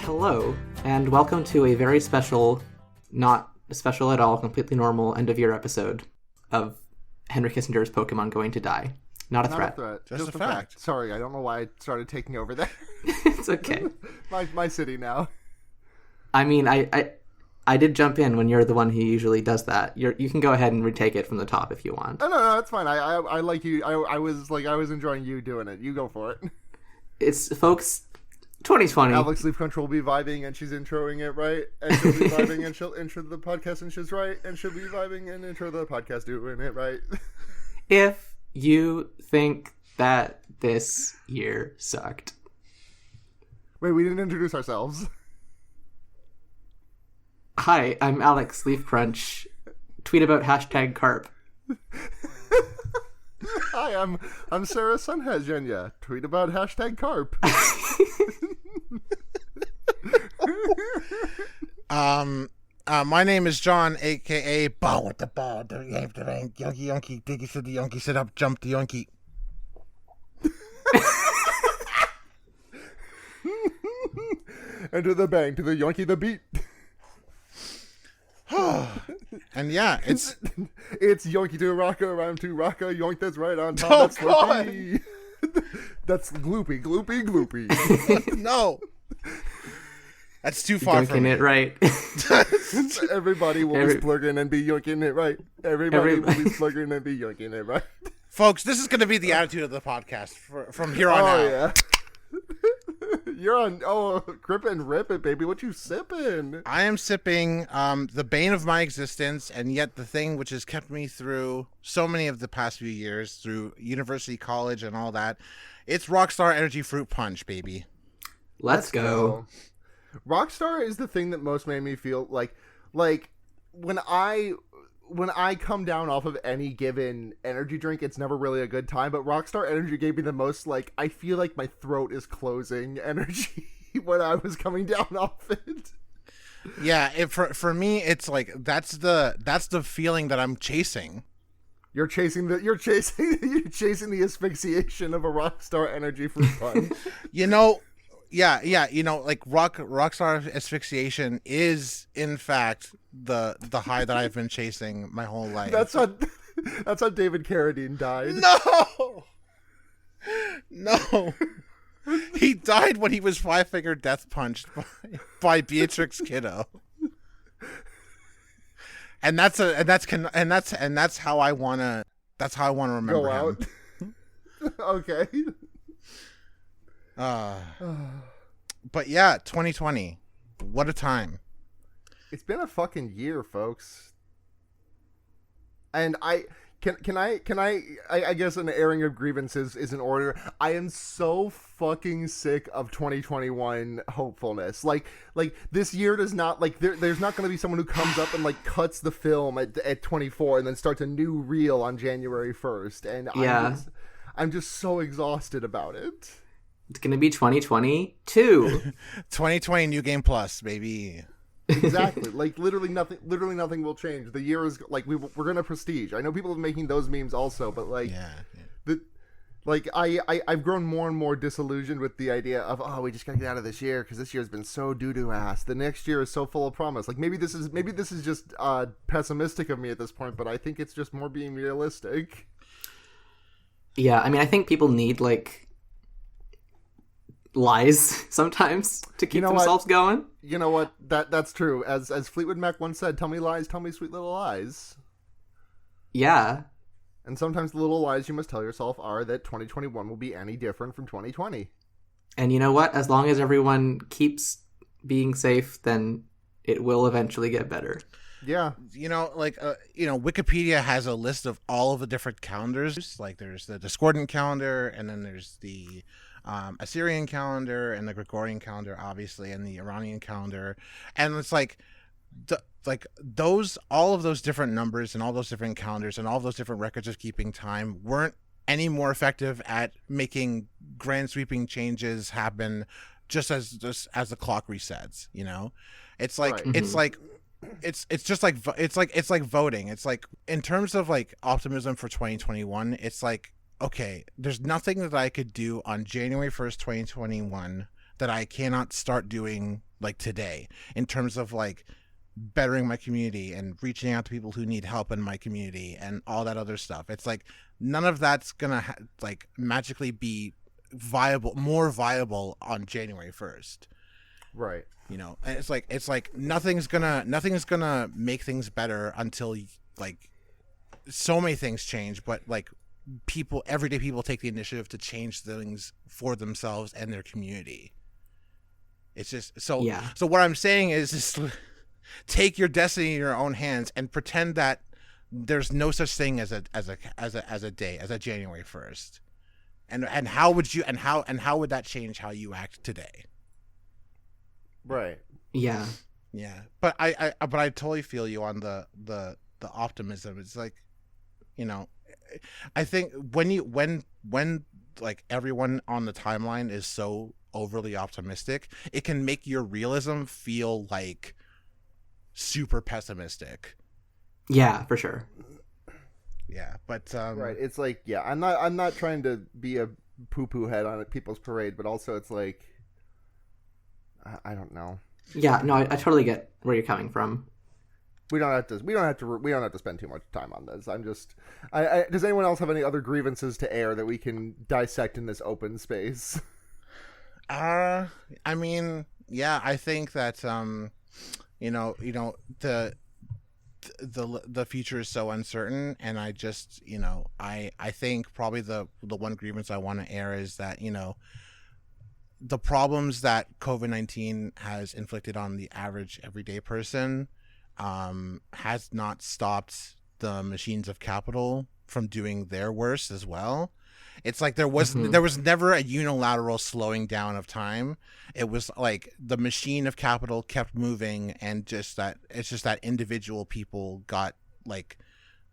Hello, and welcome to a very special, not special at all, completely normal end-of-year episode of Henry Kissinger's Pokemon Going to Die. Not a threat. Just a fact. Sorry, I don't know why I started taking over that. It's okay. my city now. I mean, I did jump in when you're the one who usually does that. You can go ahead and retake it from the top if you want. Oh, no, that's fine. I like you. I was enjoying you doing it. You go for it. It's, folks, 2020. Alex Leafcrunch will be vibing and she's introing it right, and she'll be vibing and she'll intro the podcast and she's right, and she'll be vibing and intro the podcast doing it right. If you think that this year sucked. Wait, we didn't introduce ourselves. Hi, I'm Alex Leafcrunch. Tweet about #carp. Hi, I'm Sara Sunhazjenya. Tweet about #carp. My name is John, aka Bow with the Ball, the Yonky, Diggy said the Yonky, sit up, jump the Yonky. Enter the bang to the Yonky the beat. And yeah, it's Yonky to Rocka, rhyme to Rocka, yoink that's right on top. That's Slurpee. That's gloopy. No. That's too far from it right. Everybody will be splurging and be yoinking it right. Everybody will be splurging and be yoinking it right. Folks, this is going to be the attitude of the podcast from here on out. Yeah. You're on, grip and rip it, baby. What you sipping? I am sipping the bane of my existence, and yet the thing which has kept me through so many of the past few years, through university, college, and all that. It's Rockstar Energy Fruit Punch, baby. Let's go. Rockstar is the thing that most made me feel like when I come down off of any given energy drink, it's never really a good time, but Rockstar Energy gave me the most, I feel like my throat is closing energy when I was coming down off it. Yeah, for me, it's like, that's the feeling that I'm chasing. You're chasing the asphyxiation of a Rockstar Energy Fruit Punch. Yeah, Rockstar asphyxiation is in fact the high that I've been chasing my whole life. That's how David Carradine died. No. He died when he was five-finger death punched by Beatrix Kiddo. And that's how I wanna remember go out. him. Okay. But yeah, 2020. What a time. It's been a fucking year, folks. And I guess an airing of grievances is in order. I am so fucking sick of 2021 hopefulness. Like this year does not, there's not going to be someone who comes up and cuts the film at 24 and then starts a new reel on January 1st. And yeah. I'm just so exhausted about it. It's going to be 2022. 2020 New Game Plus, baby. Exactly. Literally nothing will change. The year is we're going to prestige. I know people are making those memes also, but I've grown more and more disillusioned with the idea of, we just got to get out of this year because this year's been so doo-doo ass. The next year is so full of promise. Maybe this is just pessimistic of me at this point, but I think it's just more being realistic. Yeah, I mean, I think people need lies sometimes to keep themselves going. You know what? That's true. As Fleetwood Mac once said, "Tell me lies, tell me sweet little lies." Yeah. And sometimes the little lies you must tell yourself are that 2021 will be any different from 2020. And you know what? As long as everyone keeps being safe, then it will eventually get better. Yeah. Wikipedia has a list of all of the different calendars. There's the Discordant calendar, and then there's the Assyrian calendar, and the Gregorian calendar, obviously, and the Iranian calendar. And it's all of those different numbers and all those different calendars and all of those different records of keeping time weren't any more effective at making grand sweeping changes happen just as the clock resets. It's like, right. It's like, it's just like, it's like voting. It's like, in terms of optimism for 2021, it's like, okay, there's nothing that I could do on January 1st, 2021 that I cannot start doing like today, in terms of like bettering my community and reaching out to people who need help in my community and all that other stuff. It's like none of that's gonna like magically be more viable on January 1st. Right. You know, and it's like nothing's gonna make things better until like so many things change, but like everyday people take the initiative to change things for themselves and their community. It's just so. Yeah. So what I'm saying is just take your destiny in your own hands and pretend that there's no such thing as a day, as a January 1st. And how would that change how you act today? Right. Yeah. Yeah. But I totally feel you on the optimism. It's like, you know, I think when like everyone on the timeline is so overly optimistic, it can make your realism feel like super pessimistic. Yeah, for sure. Yeah, but right. It's like, yeah, I'm not trying to be a poo-poo head on people's parade, but also it's like, I don't know. Yeah, no, I totally get where you're coming from. We don't have to spend too much time on this. I'm just, does anyone else have any other grievances to air that we can dissect in this open space? I mean, yeah, I think that you know, the future is so uncertain, and I just, you know, I think probably the one grievance I want to air is that, you know, the problems that COVID-19 has inflicted on the average everyday person has not stopped the machines of capital from doing their worst as well. It's like there was never a unilateral slowing down of time. It was like the machine of capital kept moving, and it's just that individual people got like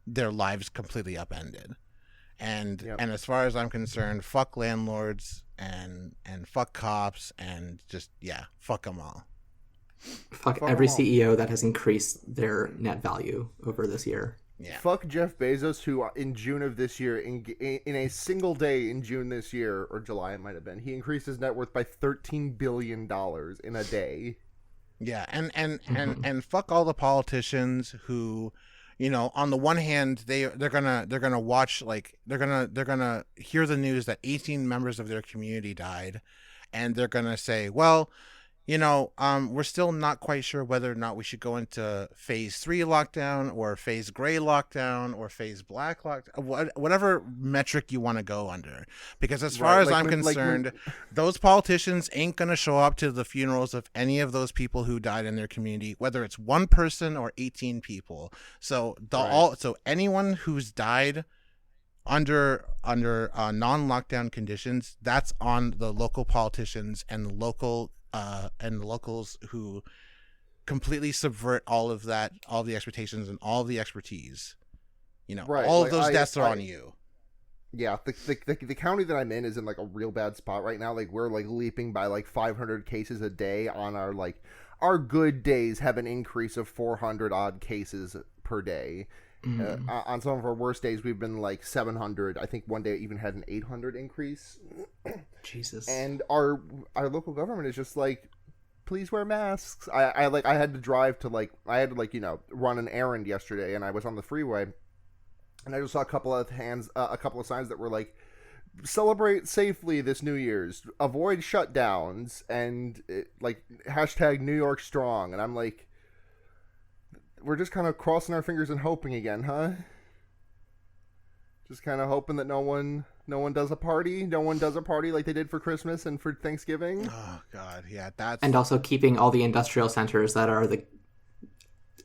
their lives completely upended. And and as far as I'm concerned, fuck landlords and fuck cops, and just fuck them all. Fuck every CEO that has increased their net value over this year. Yeah. Fuck Jeff Bezos, who in June of this year, in a single day in June this year, or July it might have been, he increased his net worth by $13 billion in a day. Yeah, and fuck all the politicians who, you know, on the one hand they're gonna watch, like they're gonna hear the news that 18 members of their community died, and they're gonna say, well, you know, we're still not quite sure whether or not we should go into phase 3 lockdown or phase gray lockdown or phase black lockdown, whatever metric you want to go under. Because as far as I'm concerned, those politicians ain't going to show up to the funerals of any of those people who died in their community, whether it's one person or 18 people. So so anyone who's died under non-lockdown conditions, that's on the local politicians and the locals who completely subvert all of that, all the expectations and all the expertise. You know, all of those deaths are on you. Yeah, the county that I'm in is in like a real bad spot right now. Like we're like leaping by like 500 cases a day. On our good days have an increase of 400 odd cases per day. On some of our worst days, we've been like 700. I think one day it even had an 800 increase. Jesus. And our local government is just like, please wear masks. I had to drive to you know, run an errand yesterday, and I was on the freeway, and I just saw a couple of signs that were like, celebrate safely this New Year's, avoid shutdowns, and like hashtag New York Strong. And I'm like, we're just kind of crossing our fingers and hoping again, huh? Just kind of hoping that no one does a party. No one does a party like they did for Christmas and for Thanksgiving. Oh God, yeah, that's. And also keeping all the industrial centers that are the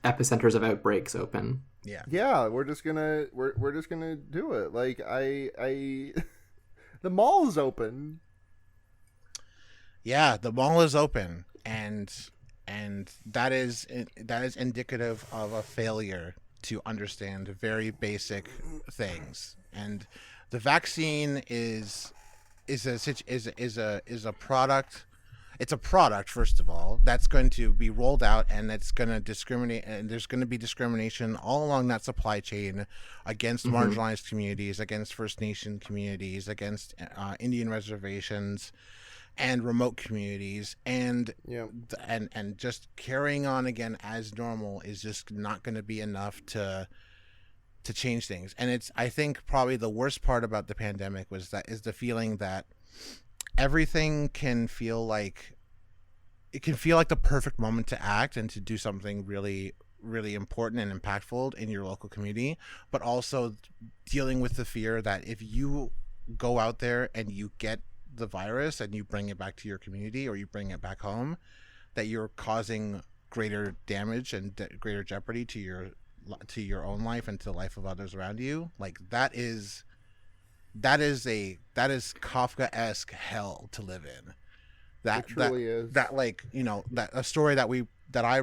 epicenters of outbreaks open. Yeah, we're just gonna do it. Like the mall is open. Yeah, the mall is open, and that is indicative of a failure to understand very basic things. And the vaccine is a product. It's a product, first of all, that's going to be rolled out, and it's going to discriminate, and there's going to be discrimination all along that supply chain against marginalized communities, against First Nation communities, against Indian reservations. and remote communities, and Yeah. and just carrying on again as normal is just not going to be enough to change things. And it's, I think probably the worst part about the pandemic is the feeling that everything can feel like the perfect moment to act and to do something really, really important and impactful in your local community, but also dealing with the fear that if you go out there and you get the virus and you bring it back to your community or you bring it back home, that you're causing greater damage and greater jeopardy to your own life and to the life of others around you. Like that is Kafka-esque hell to live in. It truly is. That, like, you know, that a story that I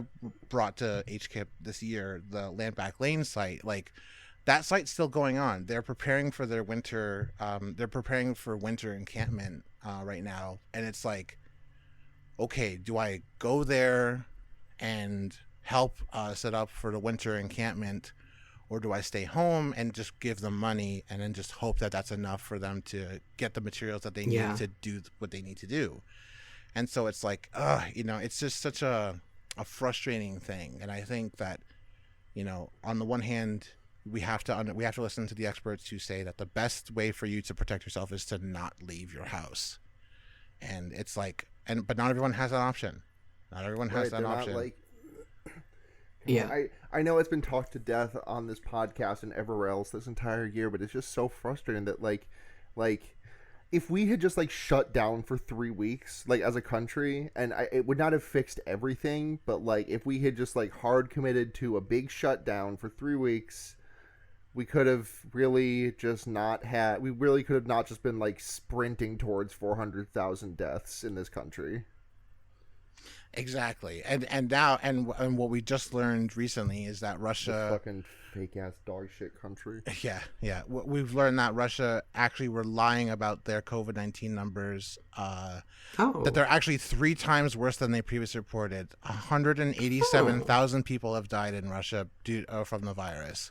brought to HKIP this year, the Landback Lane site, like that site's still going on. They're preparing for their winter. They're preparing for winter encampment right now, and it's like, okay, do I go there and help set up for the winter encampment, or do I stay home and just give them money and then just hope that that's enough for them to get the materials that they need to do what they need to do? And so it's like, you know, it's just such a frustrating thing. And I think that, you know, on the one hand, we have to listen to the experts who say that the best way for you to protect yourself is to not leave your house. And it's like, but not everyone has that option. Not everyone has that option. Not like, yeah. I know it's been talked to death on this podcast and everywhere else this entire year, but it's just so frustrating that like if we had just like shut down for 3 weeks, like as a country, and it would not have fixed everything, but like if we had just like hard committed to a big shutdown for 3 weeks, we could have really just not had, we really could have not just been like sprinting towards 400,000 deaths in this country. Exactly. And now, and what we just learned recently is that Russia, this fucking fake ass dog shit country. Yeah. We've learned that Russia actually were lying about their COVID-19 numbers. That they're actually 3 times worse than they previously reported. 187,000 people have died in Russia from the virus.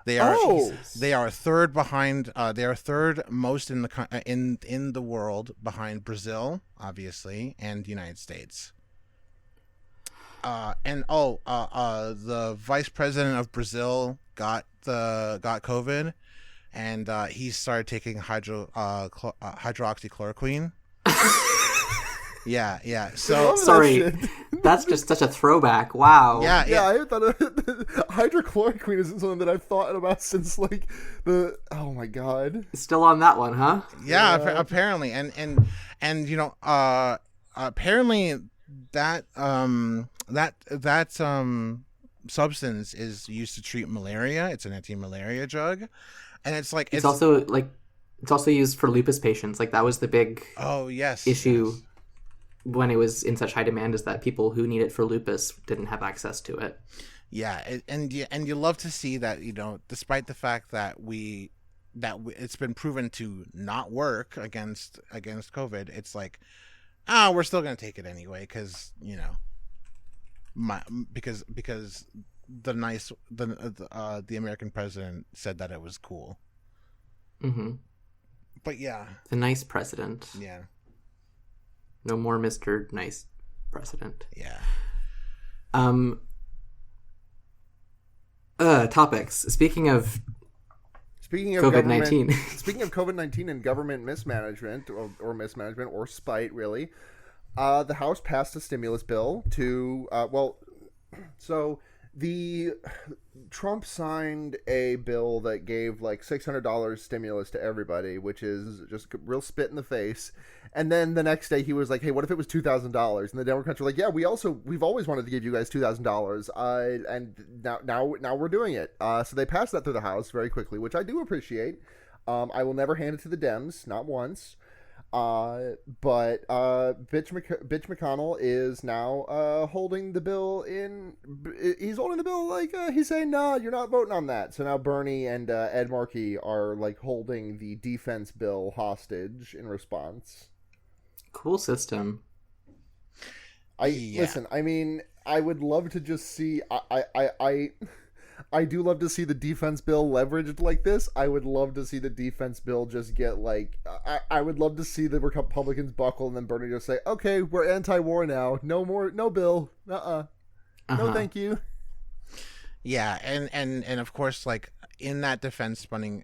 They are third behind. They are third most in the world, behind Brazil, obviously, and the United States. The vice president of Brazil got COVID, and he started taking hydroxychloroquine. Yeah. So sorry, that's just such a throwback. Wow. Yeah. I thought hydrochloroquine isn't something that I've thought about since like oh my god. Still on that one, huh? Yeah. Apparently, and you know, apparently that substance is used to treat malaria. It's an anti-malaria drug, and it's also used for lupus patients. Like that was the big issue when it was in such high demand, is that people who need it for lupus didn't have access to it. Yeah, and you love to see that, you know, despite the fact that it's been proven to not work against COVID, it's like, we're still gonna take it anyway because, you know, because the American president said that it was cool. Mm-hmm. But yeah, the nice president. Yeah. No more Mr. Nice President. Yeah. Topics. Speaking of COVID-19. Speaking of COVID-19 and government mismanagement or mismanagement or spite, really, the House passed a stimulus bill to the Trump signed a bill that gave like $600 stimulus to everybody, which is just real spit in the face. And then the next day he was like, "Hey, what if it was $2,000?" And the Democrats were like, "Yeah, we've always wanted to give you guys $2,000, and now we're doing it." So they passed that through the House very quickly, which I do appreciate. I will never hand it to the Dems, not once. But Bitch McConnell is now holding the bill in. He's holding the bill like he's saying, "No, you're not voting on that." So now Bernie and Ed Markey are like holding the defense bill hostage in response. Cool system. Listen. I mean, I would love to just see. I do love to see the defense bill leveraged like this. I would love to see the defense bill just get like I would love to see the Republicans buckle and then Bernie just say, "Okay, we're anti-war now. No more, no bill. No, thank you." Yeah, and of course, like in that defense funding,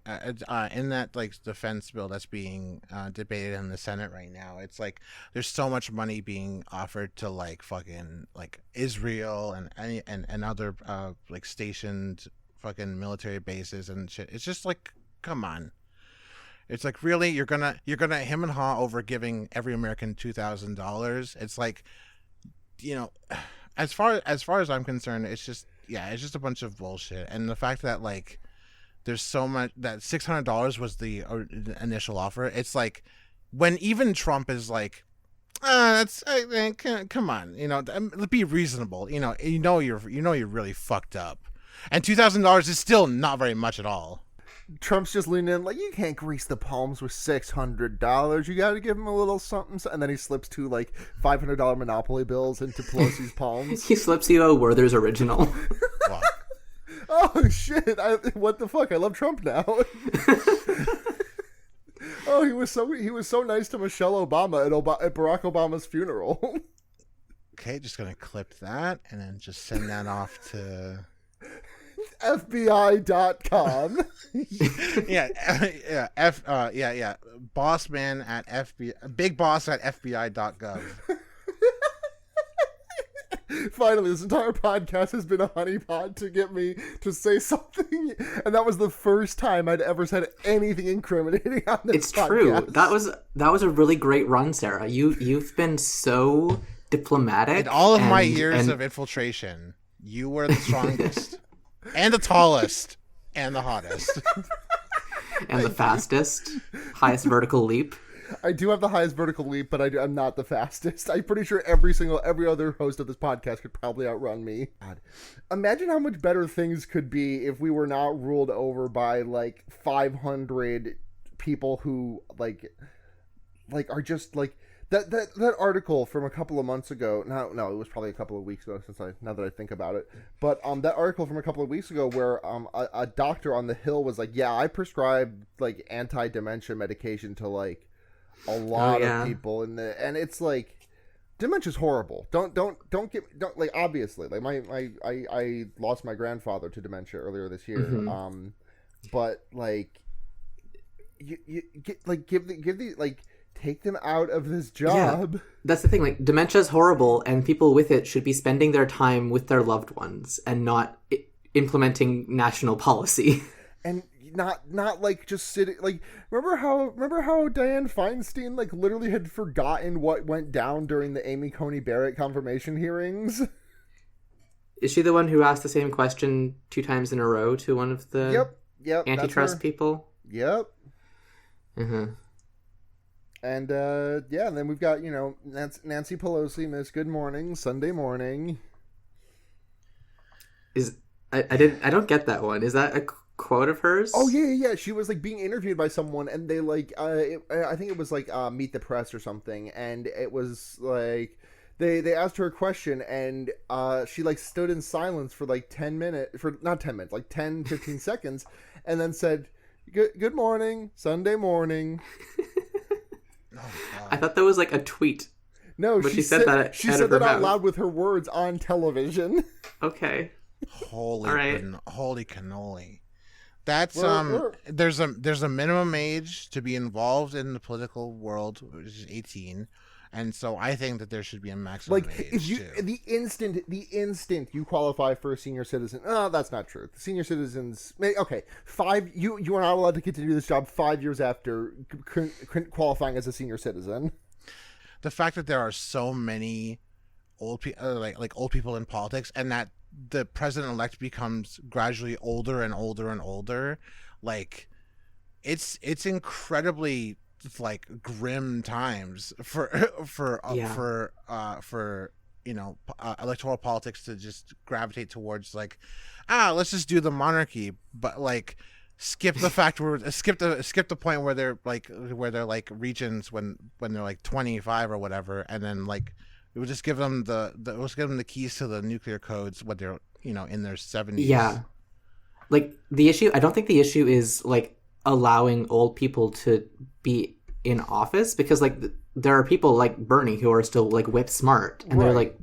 in that like defense bill that's being debated in the Senate right now, it's like there's so much money being offered to like fucking like Israel and other like stationed fucking military bases and shit. It's just like, come on. It's like, really, you're gonna him and haw over giving every American $2,000. It's like, you know, as far as I'm concerned, it's just a bunch of bullshit. And the fact that like there's so much, that $600 was the initial offer. It's like when even Trump is like, come on, you know, be reasonable. You know you're really fucked up, and $2,000 is still not very much at all. Trump's just leaning in like, you can't grease the palms with $600. You got to give him a little something. And then he slips two like $500 Monopoly bills into Pelosi's palms. He slips you a Werther's original. Wow. Oh shit! What the fuck? I love Trump now. Oh, he was so nice to Michelle Obama at Barack Obama's funeral. Okay, just gonna clip that and then just send that off to FBI.com. yeah. Bossman at FBI, big boss at FBI.gov. Finally, this entire podcast has been a honeypot to get me to say something, and that was the first time I'd ever said anything incriminating on this podcast. True. That was a really great run, Sarah. You've been so diplomatic. In all of my years of infiltration, you were the strongest, and the tallest, and the hottest, and the fastest, highest vertical leap. I do have the highest vertical leap, but I'm not the fastest. I'm pretty sure every other host of this podcast could probably outrun me. God. Imagine how much better things could be if we were not ruled over by like 500 people who like are just like that article from a couple of months ago. No, it was probably a couple of weeks ago now that I think about it. But that article from a couple of weeks ago where a doctor on the Hill was like, yeah, I prescribe like anti-dementia medication to like a lot of people and it's like dementia's horrible. Don't like, obviously, like I lost my grandfather to dementia earlier this year. Mm-hmm. But like you get like give the like take them out of this job. Yeah, that's the thing, like dementia is horrible and people with it should be spending their time with their loved ones and not implementing national policy. And not like just sitting like remember how Dianne Feinstein like literally had forgotten what went down during the Amy Coney Barrett confirmation hearings? Is she the one who asked the same question 2 times in a row to one of the antitrust people? Yep. Mm-hmm. And and then we've got, you know, Nancy Pelosi, Miss Good Morning, Sunday morning. I don't get that one. Is that a quote of hers? Oh yeah. She was like being interviewed by someone, and they like I think it was like Meet the Press or something, and it was like they asked her a question, and she like stood in silence for like 10 minutes, for not 10 minutes, like 10-15 seconds, and then said, "Good morning, Sunday morning." I thought that was like a tweet. No, but she said that. She said that out loud with her words on television. Okay. Holy cannoli. That's we're... there's a minimum age to be involved in the political world, which is 18, and so I think that there should be a maximum age. If you too. the instant you qualify for a senior citizen, that's not true. The senior citizens, okay, 5 you are not allowed to continue this job 5 years after qualifying as a senior citizen. The fact that there are so many old people, like old people in politics, and that the president-elect becomes gradually older and older and older, like it's incredibly like grim times for you know, electoral politics to just gravitate towards like, let's just do the monarchy, but like skip the fact where skip the point where they're like regions when they're like 25 or whatever, and then like it would just give them the keys to the nuclear codes when they're, you know, in their 70s. Yeah. Like I don't think the issue is like allowing old people to be in office, because like there are people like Bernie who are still like whip smart, and they're like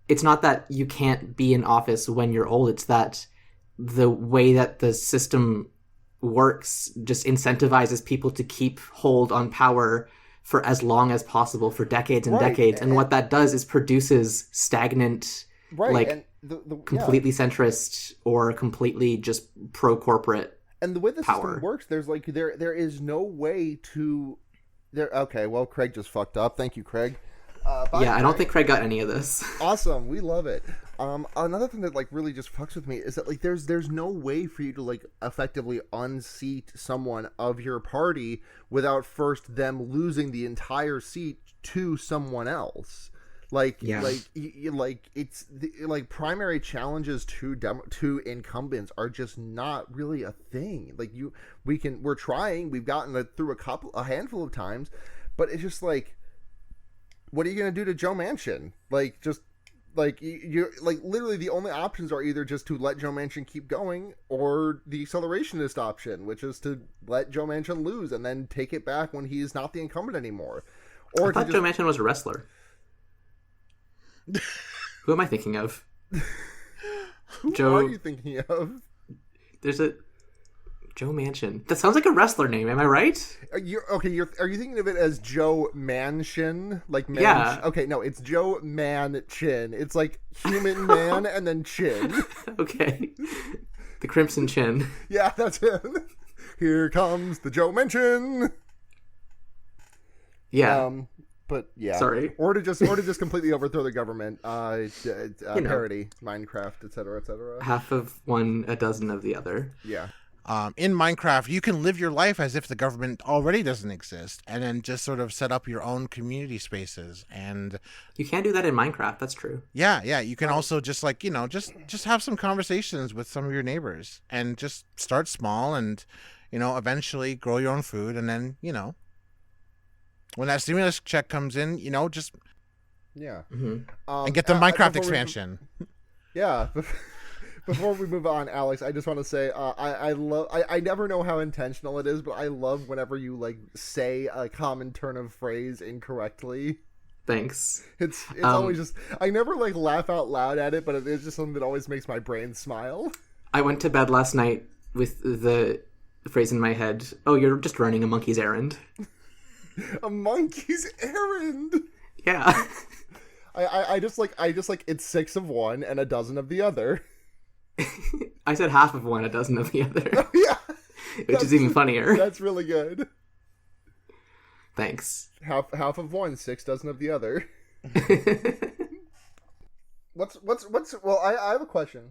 it's not that you can't be in office when you're old, it's that the way that the system works just incentivizes people to keep hold on power for as long as possible, for decades and decades, and what that does is produces stagnant, like and completely centrist or completely just pro-corporate and the way the power system works, there's like there is no way to there. Okay, well, Craig just fucked up. Thank you, Craig. I don't think Craig got any of this. Awesome, we love it. Another thing that like really just fucks with me is that like there's no way for you to like effectively unseat someone of your party without first them losing the entire seat to someone else. Like it's like primary challenges to incumbents are just not really a thing. Like we're trying. We've gotten it through a handful of times, but it's just like, what are you gonna do to Joe Manchin? Like just like you like literally the only options are either just to let Joe Manchin keep going or the accelerationist option, which is to let Joe Manchin lose and then take it back when he's not the incumbent anymore. Or I thought Joe Manchin was a wrestler. Who am I thinking of? Who are you thinking of? There's a Joe Manchin. That sounds like a wrestler name. Am I right? Are you thinking of it as Joe Manchin? Like yeah. Okay, no, it's Joe Manchin. It's like human man and then chin. Okay. The Crimson Chin. Yeah, that's him. Here comes the Joe Manchin. Yeah. But yeah, sorry. Or to just completely overthrow the government. Parody, Minecraft, etc., etc. Half of one, a dozen of the other. Yeah. In Minecraft, you can live your life as if the government already doesn't exist, and then just sort of set up your own community spaces. And you can't do that in Minecraft. That's true. Yeah. You can also just like just have some conversations with some of your neighbors, and just start small, and eventually grow your own food, and then when that stimulus check comes in, just and get the Minecraft expansion. Before we move on, Alex, I just want to say I never know how intentional it is, but I love whenever you like say a common turn of phrase incorrectly. Thanks. It's always just, I never like laugh out loud at it, but it is just something that always makes my brain smile. I went to bed last night with the phrase in my head, "Oh, you're just running a monkey's errand." A monkey's errand. Yeah. I just like it's 6 of one and a dozen of the other. I said half of one, a dozen of the other. Oh, yeah. Which is even funnier. That's really good. Thanks. Half of one, 6 dozen of the other. Well, I have a question.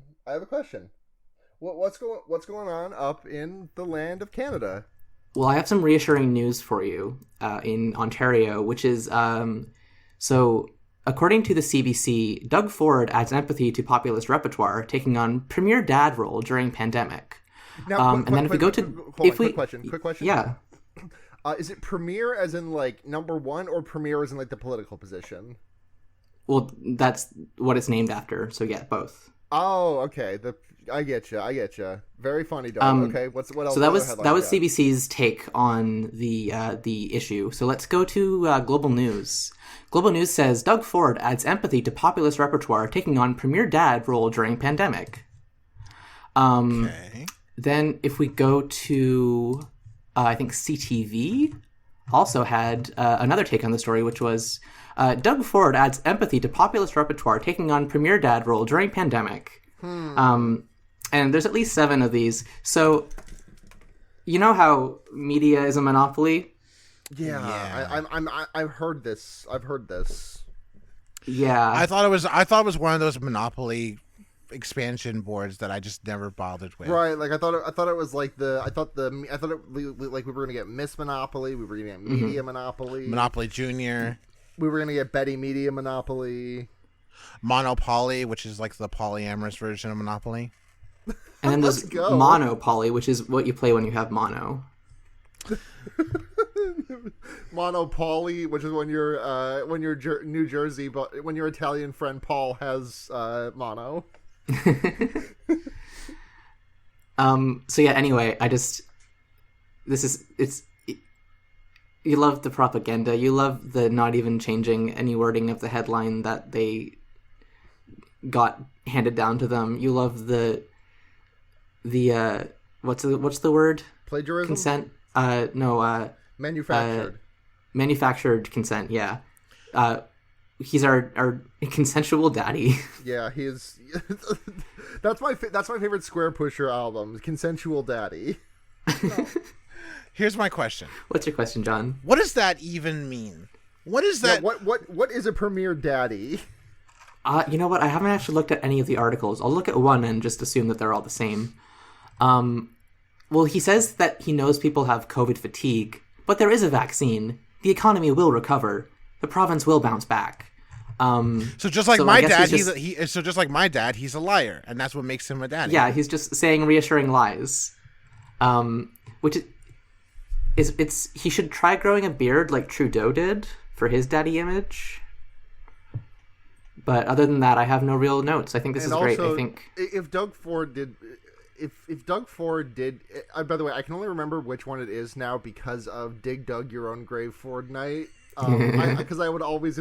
What's going on up in the land of Canada? Well, I have some reassuring news for you in Ontario, which is so according to the CBC, Doug Ford adds empathy to populist repertoire, taking on premier dad role during pandemic. Now, quick question. Yeah. Is it premier as in like number one, or premier as in like the political position? Well, that's what it's named after. So yeah, both. Oh, okay. I get you. Very funny, dog. Okay, what else? So that was CBC's take on the issue. So let's go to Global News. Global News says Doug Ford adds empathy to populist repertoire, taking on premier dad role during pandemic. Okay. Then if we go to I think CTV also had another take on the story, which was Doug Ford adds empathy to populist repertoire, taking on premier dad role during pandemic. And there's at least 7 of these. So, you know how media is a monopoly? Yeah. I've heard this. Yeah. I thought it was one of those monopoly expansion boards that I just never bothered with. Right. Like I thought it was like like we were gonna get Miss Monopoly. We were gonna get Media Monopoly. Monopoly Junior. We were gonna get Betty Media Monopoly. Monopoly, which is like the polyamorous version of Monopoly. And then there's Monopoly, which is what you play when you have mono. Monopoly, which is when you're New Jersey, but when your Italian friend Paul has mono. So yeah. Anyway, You love the propaganda. You love the not even changing any wording of the headline that they got handed down to them. You love the what's the word? Plagiarism? Consent? Manufactured. Manufactured consent. Yeah. He's our consensual daddy. Yeah, he is. That's my favorite Square Pusher album, Consensual Daddy. No. Here's my question. What's your question, John? What does that even mean? What is that? Yeah, what is a premier daddy? You know what? I haven't actually looked at any of the articles. I'll look at one and just assume that they're all the same. Well, he says that he knows people have COVID fatigue, but there is a vaccine. The economy will recover. The province will bounce back. So just like my dad, just like my dad, he's a liar, and that's what makes him a daddy. Yeah, he's just saying reassuring lies. Which is he should try growing a beard like Trudeau did for his daddy image. But other than that, I have no real notes. I think this is great. I think if Doug Ford did. If Doug Ford did, by the way, I can only remember which one it is now because of Dig Dug Your Own Grave Ford Night. Because I would always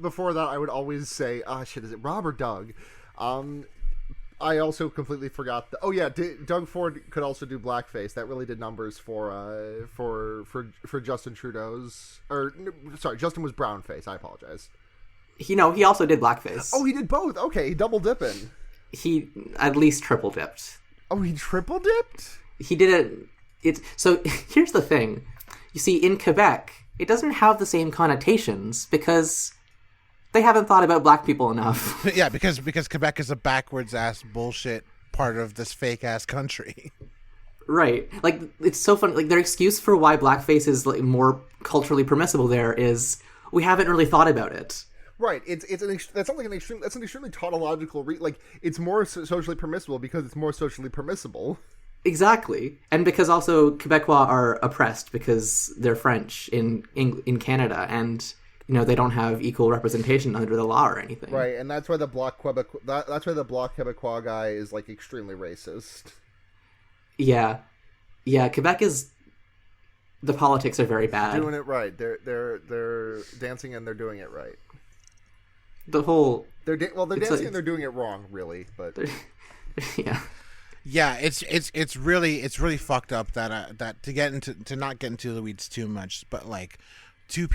before that I would always say, shit, is it Rob or Doug? I also completely forgot. Doug Ford could also do blackface. That really did numbers for Justin Trudeau's. Sorry, Justin was brownface. I apologize. He also did blackface. Oh, he did both. Okay, he double dipping. He at least triple dipped. Oh, he triple dipped? He did it. So here's the thing. You see, in Quebec, it doesn't have the same connotations because they haven't thought about black people enough. Yeah, because Quebec is a backwards ass bullshit part of this fake ass country. Right. Like, it's so fun. Like, their excuse for why blackface is like more culturally permissible there is we haven't really thought about it. Right, that's an extremely tautological it's more socially permissible because it's more socially permissible. Exactly, and because also Quebecois are oppressed because they're French in Canada, and they don't have equal representation under the law or anything. Right, and that's why the Bloc Quebecois guy is like extremely racist. Yeah, Quebec is. The politics are very bad. Doing it right. They're dancing and they're doing it right. They're dancing and they're doing it wrong, really. But yeah, it's really fucked up that to not get into the weeds too much, but like two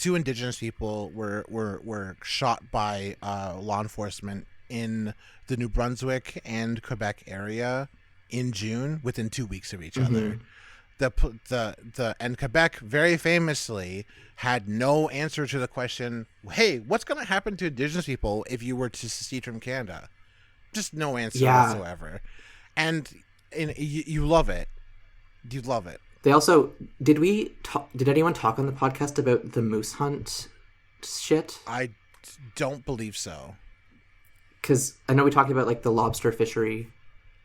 indigenous people were shot by law enforcement in the New Brunswick and Quebec area in June within 2 weeks of each other. And Quebec very famously had no answer to the question, hey, what's going to happen to indigenous people if you were to secede from Canada? Just no answer whatsoever. And you love it. You love it. They also, did anyone talk on the podcast about the moose hunt shit? I don't believe so. Because I know we talked about like the lobster fishery,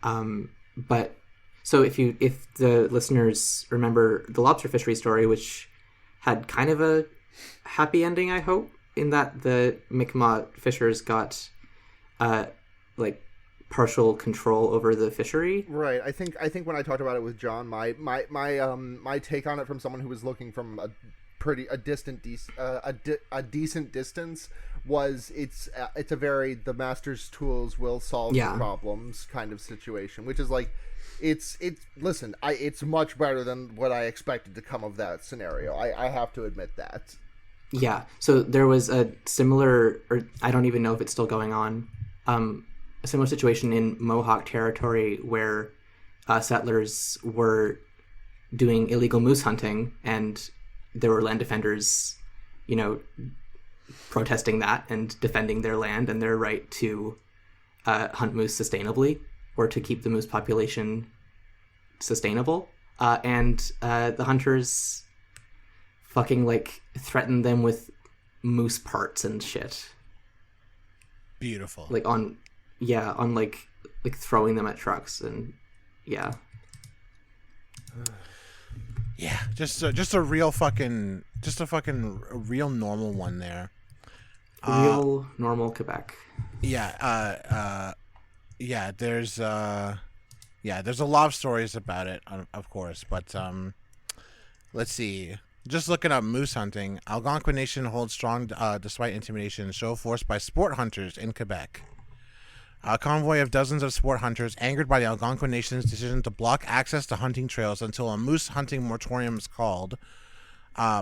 but... So if the listeners remember the lobster fishery story, which had kind of a happy ending, I hope, in that the Mi'kmaq fishers got partial control over the fishery. Right. I think when I talked about it with John, my take on it from someone who was looking from a decent distance was it's a very the master's tools will solve your problems kind of situation, which is like. It's much better than what I expected to come of that scenario. I have to admit that. Yeah. So there was a similar, or I don't even know if it's still going on, a similar situation in Mohawk territory where settlers were doing illegal moose hunting, and there were land defenders, protesting that and defending their land and their right to hunt moose sustainably. Or to keep the moose population sustainable. And the hunters fucking, threatened them with moose parts and shit. Beautiful. On throwing them at trucks and, yeah. Yeah, just a real fucking, real normal one there. Real normal Quebec. Yeah, Yeah, there's a lot of stories about it, of course, but let's see. Just looking up moose hunting, Algonquin Nation holds strong despite intimidation, show forced by sport hunters in Quebec. A convoy of dozens of sport hunters, angered by the Algonquin Nation's decision to block access to hunting trails until a moose hunting moratorium is called,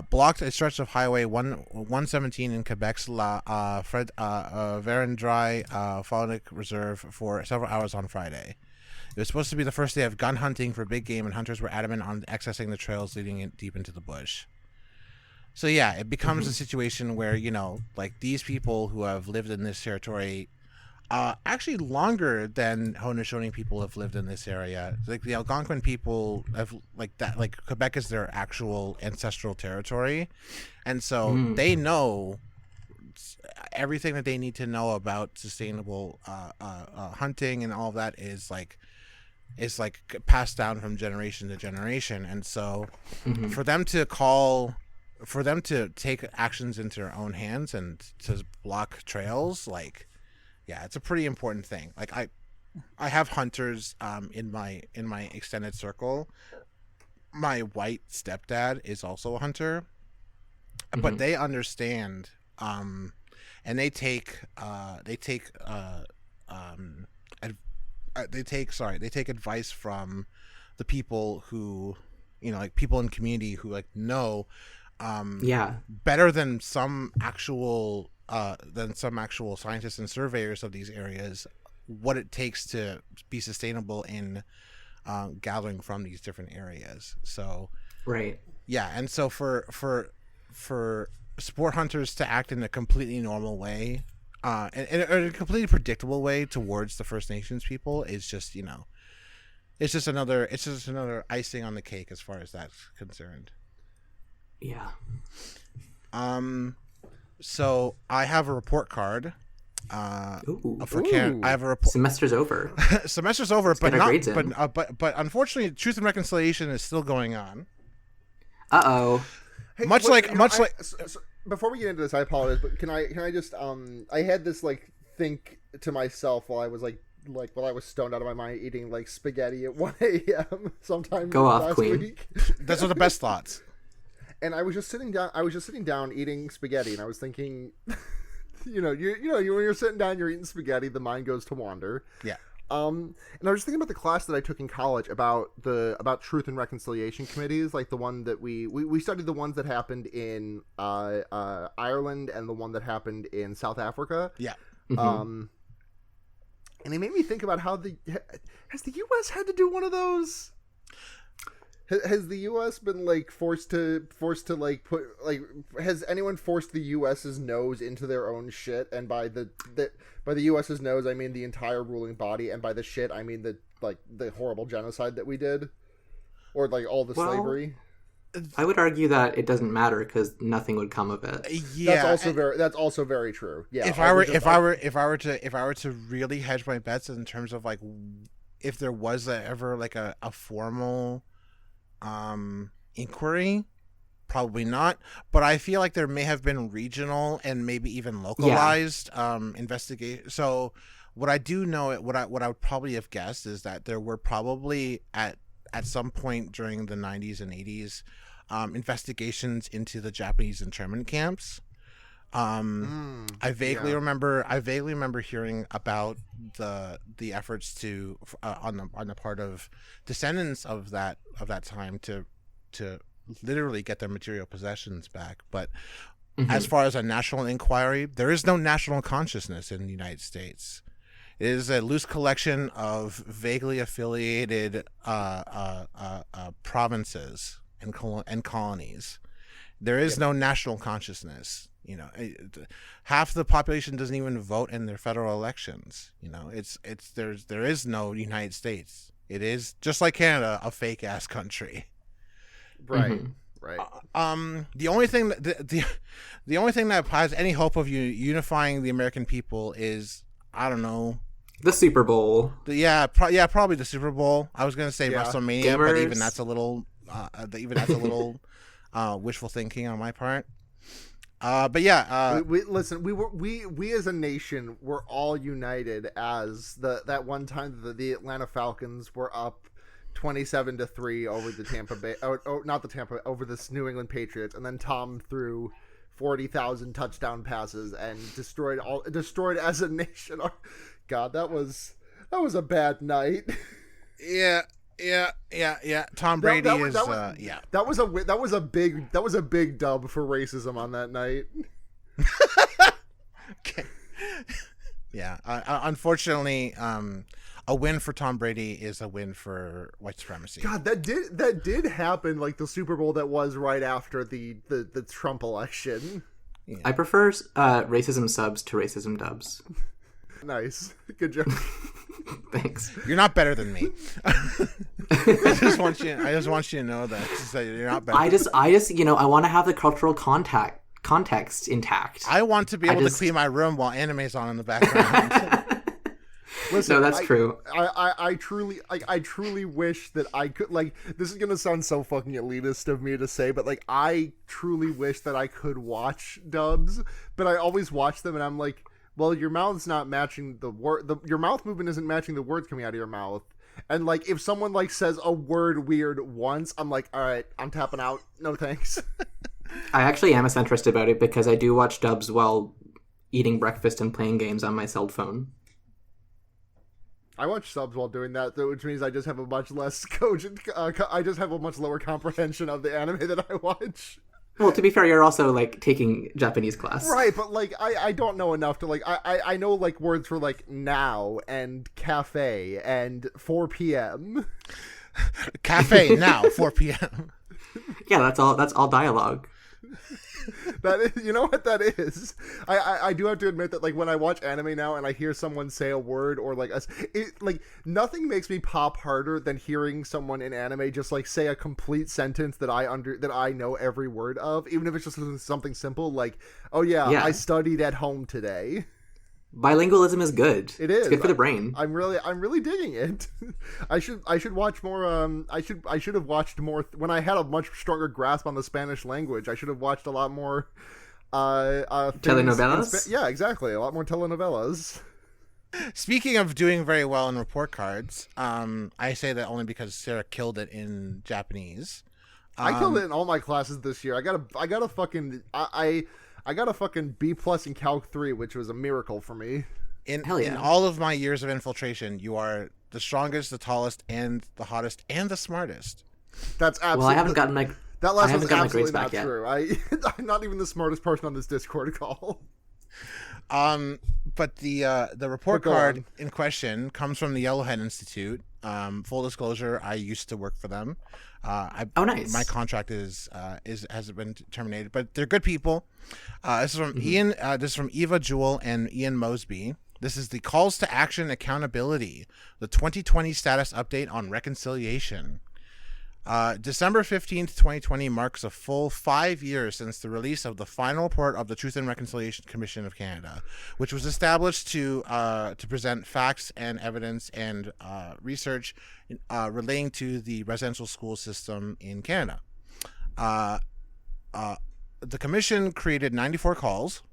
blocked a stretch of Highway 117 in Quebec's La Vérendrye Faunic Reserve for several hours on Friday. It was supposed to be the first day of gun hunting for big game, and hunters were adamant on accessing the trails leading in deep into the bush. So yeah, it becomes a situation where, you know, like these people who have lived in this territory actually longer than Haudenosaunee people have lived in this area. Like the Algonquin people have like Quebec is their actual ancestral territory, and so they know everything that they need to know about sustainable hunting, and all of that is passed down from generation to generation. And so for them to take actions into their own hands and to block trails, like, yeah, it's a pretty important thing. Like I have hunters in my extended circle. My white stepdad is also a hunter, but they understand and they take advice from the people who, you know, like people in community who like know better than some actual scientists and surveyors of these areas what it takes to be sustainable in gathering from these different areas. So right, yeah, and so for sport hunters to act in a completely normal way, and a completely predictable way towards the First Nations people is just, you know, it's just another icing on the cake as far as that's concerned. Yeah. So I have a report card. I have a report. Semester's over. Semester's over, Let's but get our not. grades in. But unfortunately, Truth and Reconciliation is still going on. Hey, much like before we get into this, I apologize, but can I just I had this like think to myself while I was while I was stoned out of my mind eating like spaghetti at 1 a.m. sometime Go off, last Queen. week. Those are the best thoughts. And I was just sitting down eating spaghetti, and I was thinking, you know, when you're sitting down, you're eating spaghetti, the mind goes to wander. Yeah. And I was thinking about the class that I took in college about Truth and Reconciliation committees, like the one that we studied the ones that happened in Ireland and the one that happened in South Africa. Yeah. And it made me think about how has the U.S. had to do one of those? Has the U.S. been like forced to like put like has anyone forced the U.S.'s nose into their own shit? And by the U.S.'s nose, I mean the entire ruling body, and by the shit, I mean the horrible genocide that we did, or like all the slavery. I would argue that it doesn't matter because nothing would come of it. Yeah, that's also very true. Yeah. If I were to really hedge my bets in terms of like if there was ever like a formal inquiry, probably not, but I feel like there may have been regional and maybe even localized investigation. So what I do know, what I would probably have guessed is that there were probably at some point during the 90s and 80s investigations into the Japanese internment camps. I vaguely remember hearing about the efforts to on the part of descendants of that time to literally get their material possessions back. But as far as a national inquiry, there is no national consciousness in the United States. It is a loose collection of vaguely affiliated provinces and colonies. There is no national consciousness. You know, half the population doesn't even vote in their federal elections. You know, there is no United States. It is just like Canada, a fake ass country. Right. Right. The only thing that has any hope of unifying the American people is, I don't know, the Super Bowl. Probably the Super Bowl. I was gonna say WrestleMania, but even that's a little wishful thinking on my part. But yeah, we as a nation were all united as that one time the Atlanta Falcons were up 27-3 over the Tampa Bay. Not the Tampa, over the New England Patriots, and then Tom threw 40,000 touchdown passes and destroyed as a nation. God, that was a bad night. Yeah. Tom Brady That was a big dub for racism on that night. Okay. Yeah. Unfortunately, a win for Tom Brady is a win for white supremacy. God, that did happen, like the Super Bowl that was right after the Trump election. Yeah. I prefer racism subs to racism dubs. Nice. Good job. Thanks. You're not better than me. I just want you to know that, so you're not better. I just I want to have the cultural context intact. I want to be able to clean my room while anime's on in the background. Listen, no, that's true. I truly wish that I could, like, this is gonna sound so fucking elitist of me to say, but like, I truly wish that I could watch dubs, but I always watch them and I'm like, well, your mouth's not matching the word. Your mouth movement isn't matching the words coming out of your mouth. And like, if someone like says a word weird once, I'm like, all right, I'm tapping out. No thanks. I actually am a centrist about it because I do watch dubs while eating breakfast and playing games on my cell phone. I watch subs while doing that, which means I just have a much less cogent. I just have a much lower comprehension of the anime that I watch. Well, to be fair, you're also, like, taking Japanese class. Right, but, like, I don't know enough to, like, I know, like, words for, like, now and cafe and 4 p.m. Cafe, now, 4 p.m. Yeah, that's all dialogue. That is, you know what that is? I do have to admit that, like, when I watch anime now and I hear someone say a word or like nothing makes me pop harder than hearing someone in anime just like say a complete sentence that I know every word of, even if it's just something simple like, oh yeah. I studied at home today. Bilingualism is good. It is. It's good for the brain. I'm really digging it. I should watch more. I should have watched more when I had a much stronger grasp on the Spanish language. I should have watched a lot more. Telenovelas. Yeah, exactly. A lot more telenovelas. Speaking of doing very well in report cards, I say that only because Sarah killed it in Japanese. I killed it in all my classes this year. I got a fucking B+ in Calc 3, which was a miracle for me. In all of my years of infiltration, you are the strongest, the tallest, and the hottest, and the smartest. That's absolutely. Well, I haven't gotten my. That last one's gotten absolutely my not grades back true. I'm not even the smartest person on this Discord call. But the report card in question comes from the Yellowhead Institute. Full disclosure, I used to work for them. Nice. My contract has been terminated, but they're good people. This is from Ian. This is from Eva Jewell and Ian Mosby. This is the Calls to Action Accountability, the 2020 status update on reconciliation. December 15th, 2020 marks a full 5 years since the release of the final report of the Truth and Reconciliation Commission of Canada, which was established to present facts and evidence and research relating to the residential school system in Canada. The commission created 94 calls,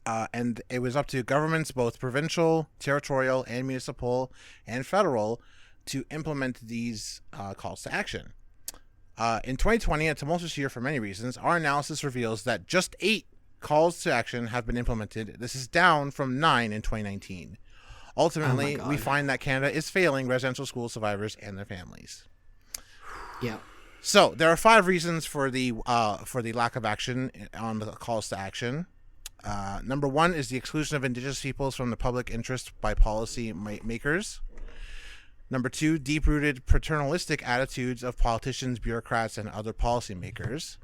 and it was up to governments, both provincial, territorial, and municipal, and federal, to implement these calls to action. In 2020, a tumultuous year for many reasons, our analysis reveals that just 8 calls to action have been implemented. This is down from 9 in 2019. Ultimately, we find that Canada is failing residential school survivors and their families. Yeah. So there are 5 reasons for the lack of action on the calls to action. Number 1 is the exclusion of Indigenous peoples from the public interest by policy makers. Number 2, deep-rooted paternalistic attitudes of politicians, bureaucrats, and other policymakers.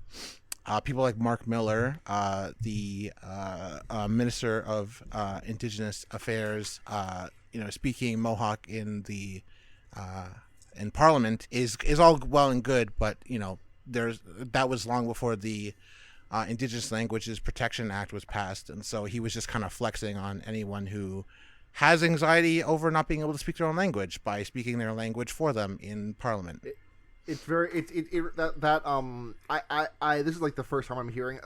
People like Mark Miller, the Minister of Indigenous Affairs, speaking Mohawk in Parliament is all well and good, but that was long before the Indigenous Languages Protection Act was passed, and so he was just kind of flexing on anyone who has anxiety over not being able to speak their own language by speaking their language for them in Parliament. It's very I this is like the first time I'm hearing,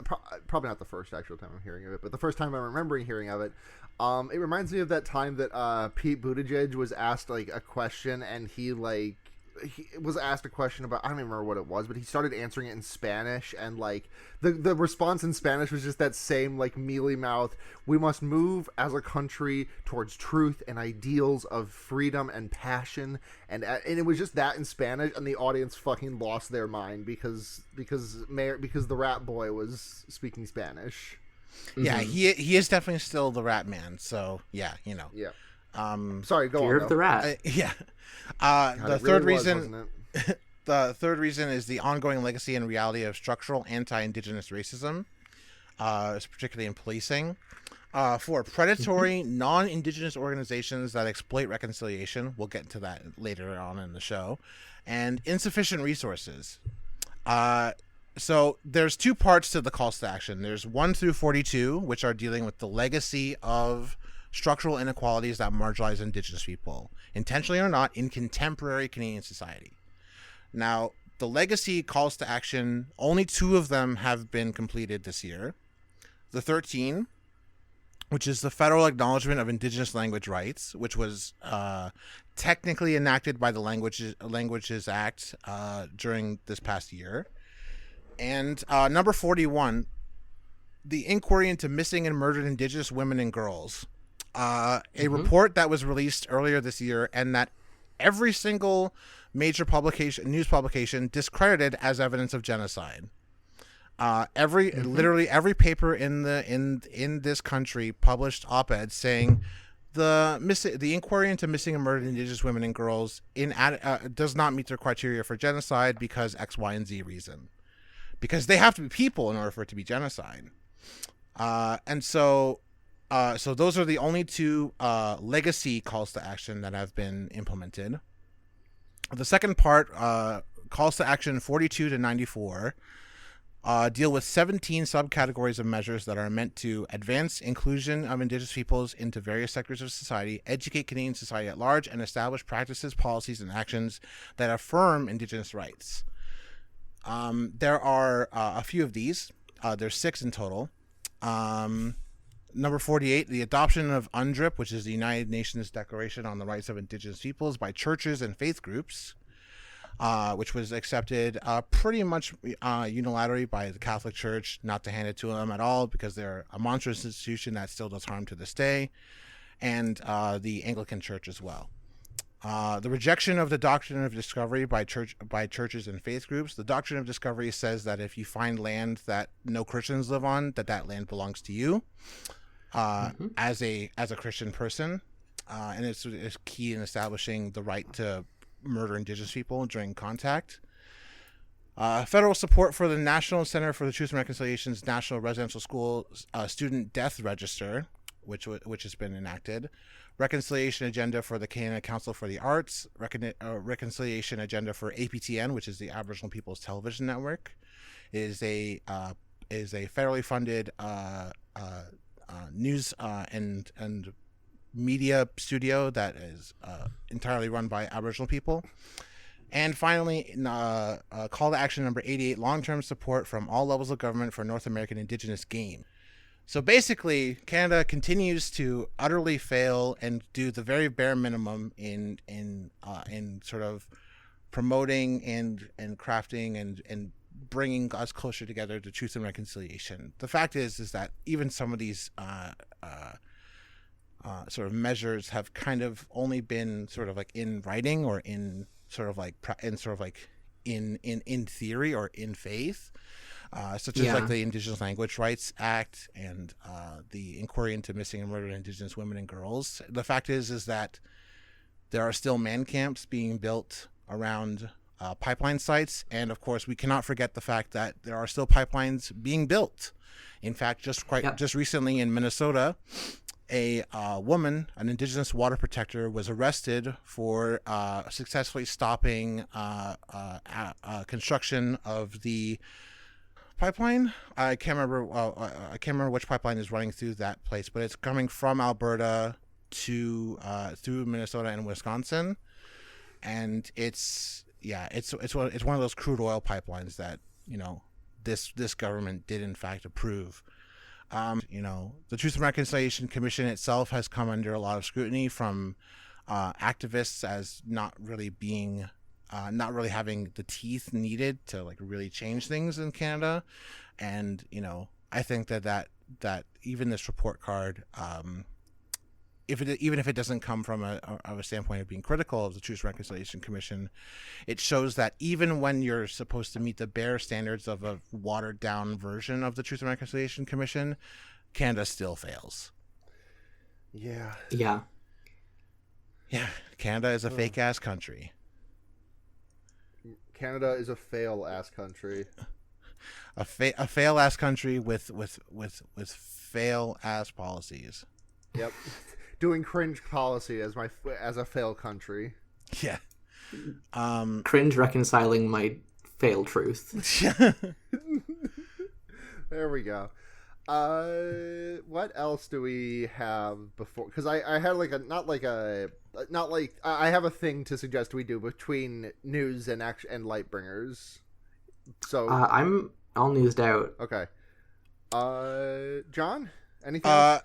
probably not the first actual time I'm hearing of it, but the first time I'm remembering hearing of it. It reminds me of that time that Pete Buttigieg was asked like a question, and he was asked a question about, I don't even remember what it was, but he started answering it in Spanish, and like the response in Spanish was just that same like mealy mouth, we must move as a country towards truth and ideals of freedom and passion, and it was just that in Spanish, and the audience fucking lost their mind because the rat boy was speaking Spanish. Yeah, he is definitely still the rat man, so yeah. Sorry, go Fear on. of the rat. Yeah. God, The it third really was, reason wasn't it? the third reason is the ongoing legacy and reality of structural anti-indigenous racism, particularly in policing. For predatory non-indigenous organizations that exploit reconciliation, we'll get to that later on in the show, and insufficient resources. So there's two parts to the calls to action. There's 1 through 42, which are dealing with the legacy of structural inequalities that marginalize Indigenous people, intentionally or not, in contemporary Canadian society. Now, the legacy calls to action, only 2 of them have been completed this year. The 13, which is the federal acknowledgement of Indigenous language rights, which was technically enacted by the Languages Act during this past year. And number 41, the inquiry into missing and murdered Indigenous women and girls. A report that was released earlier this year, and that every single major news publication discredited as evidence of genocide. Literally every paper in this country published op-eds saying the inquiry into missing and murdered Indigenous women and girls does not meet their criteria for genocide because X, Y, and Z reason. Because they have to be people in order for it to be genocide. So those are the only 2 legacy calls to action that have been implemented. The second part, calls to action 42 to 94, deal with 17 subcategories of measures that are meant to advance inclusion of Indigenous peoples into various sectors of society, educate Canadian society at large, and establish practices, policies, and actions that affirm Indigenous rights. There are a few of these. There's 6 in total. Number 48, the adoption of UNDRIP, which is the United Nations Declaration on the Rights of Indigenous Peoples, by churches and faith groups, which was accepted pretty much unilaterally by the Catholic Church, not to hand it to them at all because they're a monstrous institution that still does harm to this day, and the Anglican Church as well. The rejection of the doctrine of discovery by churches and faith groups. The doctrine of discovery says that if you find land that no Christians live on, that land belongs to you as a Christian person, and it's key in establishing the right to murder Indigenous people during contact. Federal support for the National Center for the Truth and Reconciliation's National Residential School Student Death Register, which has been enacted. Reconciliation agenda for the Canada Council for the Arts, reconciliation agenda for APTN, which is the Aboriginal People's Television Network, is a federally funded news and media studio that is entirely run by Aboriginal people. And finally, call to action number 88, long-term support from all levels of government for North American Indigenous game. So basically, Canada continues to utterly fail and do the very bare minimum in sort of promoting and crafting and bringing us closer together to truth and reconciliation. The fact is that even some of these sort of measures have kind of only been sort of like in writing or in theory or in faith. Such as like the Indigenous Language Rights Act and the inquiry into missing and murdered Indigenous women and girls. The fact is that there are still man camps being built around pipeline sites, and of course we cannot forget the fact that there are still pipelines being built. In fact, just recently in Minnesota, a woman, an Indigenous water protector, was arrested for successfully stopping construction of the pipeline. I can't remember which pipeline is running through that place, but it's coming from Alberta to through Minnesota and Wisconsin, and it's it's one of those crude oil pipelines that this government did in fact approve. The Truth and Reconciliation Commission itself has come under a lot of scrutiny from activists as not really having the teeth needed to like really change things in Canada. And I think that even this report card, even if it doesn't come from a standpoint of being critical of the Truth and Reconciliation Commission, it shows that even when you're supposed to meet the bare standards of a watered down version of the Truth and Reconciliation Commission, Canada still fails. Yeah. Canada is a fake ass country. Canada is a fail ass country. A fail ass country with fail ass policies. Yep. Doing cringe policy as a fail country. Yeah. Cringe reconciling my fail truth. There we go. What else do we have before? Because I had I have a thing to suggest we do between news and Lightbringers. So I'm all newsed out. Okay. John, anything else?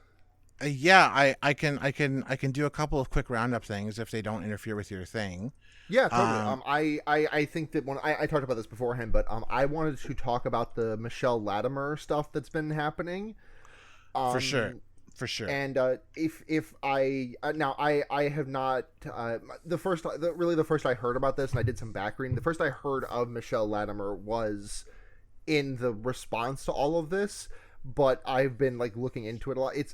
Yeah, I can do a couple of quick roundup things if they don't interfere with your thing. Yeah, totally. I think that when I talked about this beforehand, but I wanted to talk about the Michelle Latimer stuff that's been happening. For sure. And if I have not the first I heard about this, and I did some back reading. The first I heard of Michelle Latimer was in the response to all of this, but I've been like looking into it a lot. It's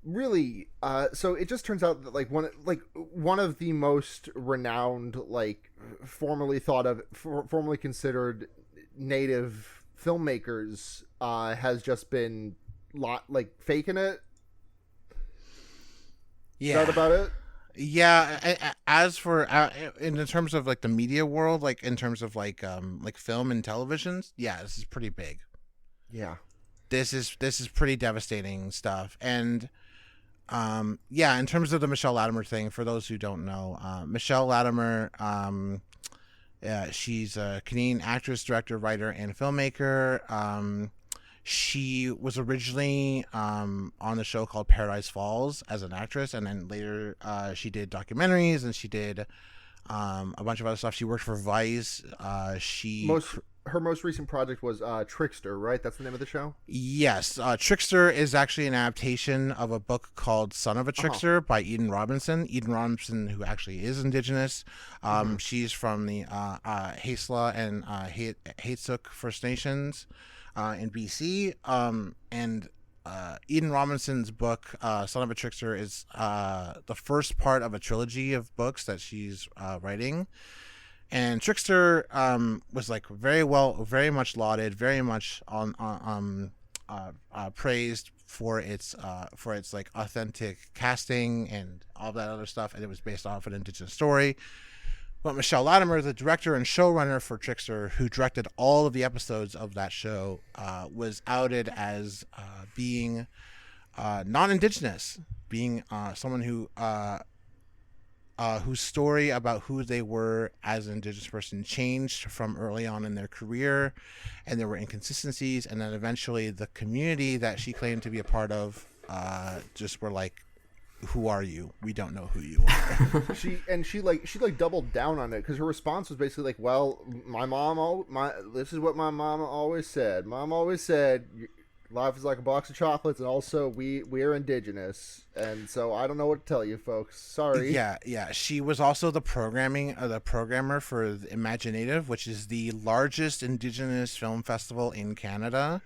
really so it just turns out that one of the most renowned, formerly considered native filmmakers has just been faking it. Yeah. Is that about it? Yeah. As for in terms of the media world, in terms of film and televisions, yeah, this is pretty big. Yeah. This is pretty devastating stuff. And in terms of the Michelle Latimer thing, for those who don't know, Michelle Latimer, she's a Canadian actress, director, writer, and filmmaker. She was originally on the show called Paradise Falls as an actress, and then later she did documentaries, and she did a bunch of other stuff. She worked for Vice. Her most recent project was Trickster, right? That's the name of the show? Yes. Trickster is actually an adaptation of a book called Son of a Trickster by Eden Robinson. Eden Robinson, who actually is Indigenous. She's from the Haisla and Haitsuk First Nations in BC. And Eden Robinson's book, Son of a Trickster, is the first part of a trilogy of books that she's writing. And Trickster was very much lauded, very much praised for its authentic casting and all that other stuff, and it was based off an Indigenous story. But Michelle Latimer, the director and showrunner for Trickster, who directed all of the episodes of that show, was outed as being non-Indigenous, being someone who whose story about who they were as an Indigenous person changed from early on in their career, and there were inconsistencies, and then eventually the community that she claimed to be a part of just were like, who are you? We don't know who you are. she doubled down on it, because her response was basically like, well, this is what my mom always said. Mom always said, life is like a box of chocolates, and also we're Indigenous, and so I don't know what to tell you folks. Sorry. Yeah. She was also the programmer for the Imaginative, which is the largest Indigenous film festival in Canada.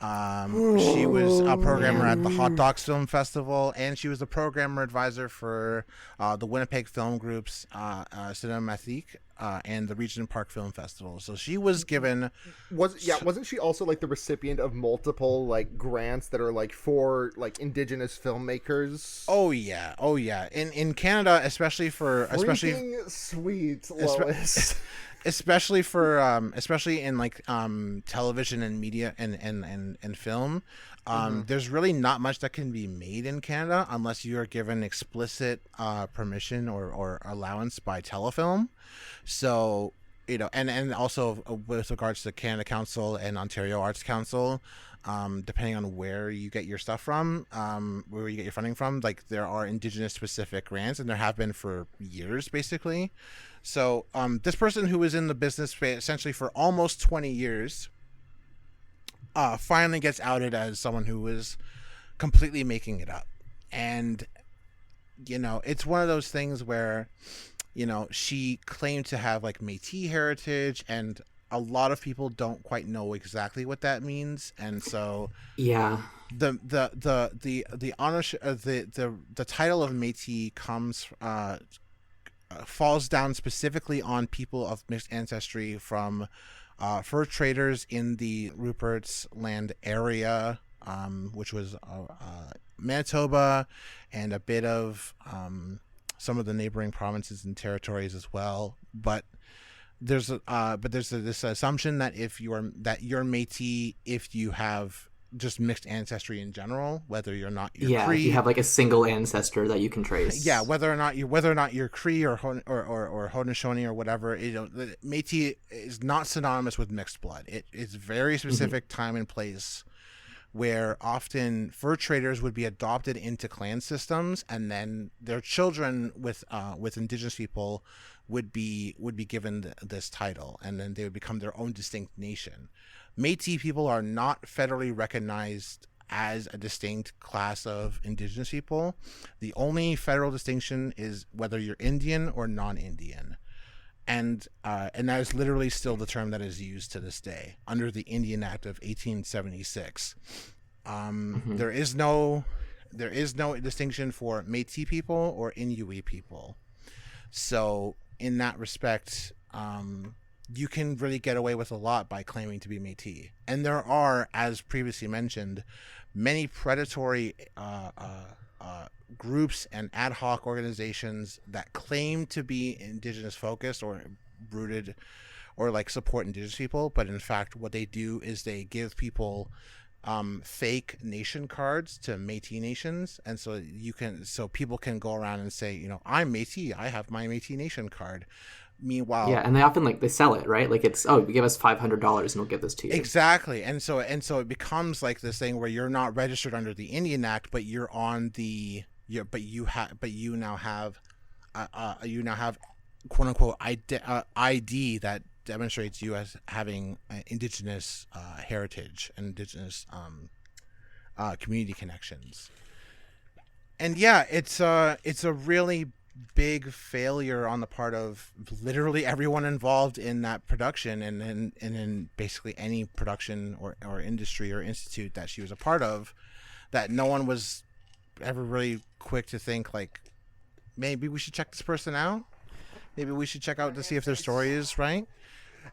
She was a programmer at the Hot Docs Film Festival, and she was the programmer advisor for the Winnipeg Film Group's Cinematique and the Regent Park Film Festival. So she was given. Wasn't she also the recipient of multiple grants that are for Indigenous filmmakers? Oh yeah. In Canada, especially sweet Lois. Especially in television and media and film, there's really not much that can be made in Canada unless you are given explicit permission or allowance by Telefilm. So and also with regards to Canada Council and Ontario Arts Council, depending on where you get your stuff from, where you get your funding from, like there are Indigenous specific grants, and there have been for years, basically. So this person who was in the business space essentially for almost 20 years finally gets outed as someone who was completely making it up. And, it's one of those things where, she claimed to have like Métis heritage, and a lot of people don't quite know exactly what that means. And so yeah, the ownership the title of Métis comes falls down specifically on people of mixed ancestry from fur traders in the Rupert's Land area, which was Manitoba and a bit of some of the neighboring provinces and territories as well. But there's this assumption that you're Métis if you have just mixed ancestry in general, whether you're not your Cree. If you have like a single ancestor that you can trace. Yeah, whether or not you're Cree or Haudenosaunee or whatever, Métis is not synonymous with mixed blood. It is very specific time and place where often fur traders would be adopted into clan systems, and then their children with Indigenous people would be given this title, and then they would become their own distinct nation. Métis people are not federally recognized as a distinct class of Indigenous people. The only federal distinction is whether you're Indian or non-Indian. And that is literally still the term that is used to this day under the Indian Act of 1876. There is no distinction for Métis people or Inuit people. So in that respect, you can really get away with a lot by claiming to be Métis. And there are, as previously mentioned, many predatory groups and ad hoc organizations that claim to be Indigenous focused or rooted or like support Indigenous people, but in fact what they do is they give people fake nation cards to Métis nations, and so people can go around and say, I'm Métis, I have my Métis nation card. Meanwhile, and they often they sell it, right? Like it's give us $500 and we'll give this to you. Exactly, and so it becomes like this thing where you're not registered under the Indian Act, but you're on the you now have quote unquote ID that demonstrates you as having Indigenous heritage and Indigenous community connections. And yeah, it's a really big failure on the part of literally everyone involved in that production and in basically any production or industry or institute that she was a part of, that no one was ever really quick to think like, maybe we should check this person out. Maybe we should check out to see if their story is right.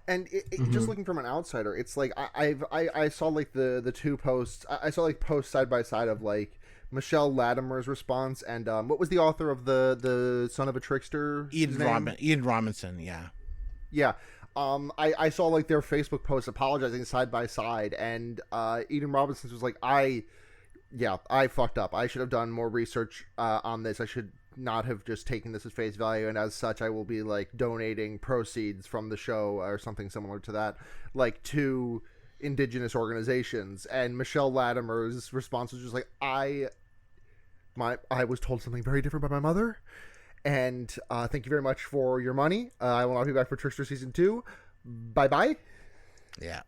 And just looking from an outsider, it's like I saw like the two posts. I saw like posts side by side of like Michelle Latimer's response and what was the author of the Son of a Trickster? Ian Robinson, yeah. Yeah. I saw like their Facebook posts apologizing side by side, and Eden Robinson was like, I fucked up. I should have done more research on this. I should not have just taken this at face value, and as such I will be like donating proceeds from the show or something similar to that, like to Indigenous organizations. And Michelle Latimer's response was just like, I was told something very different by my mother, and thank you very much for your money. I will not be back for Trickster Season 2. Bye-bye. Yeah.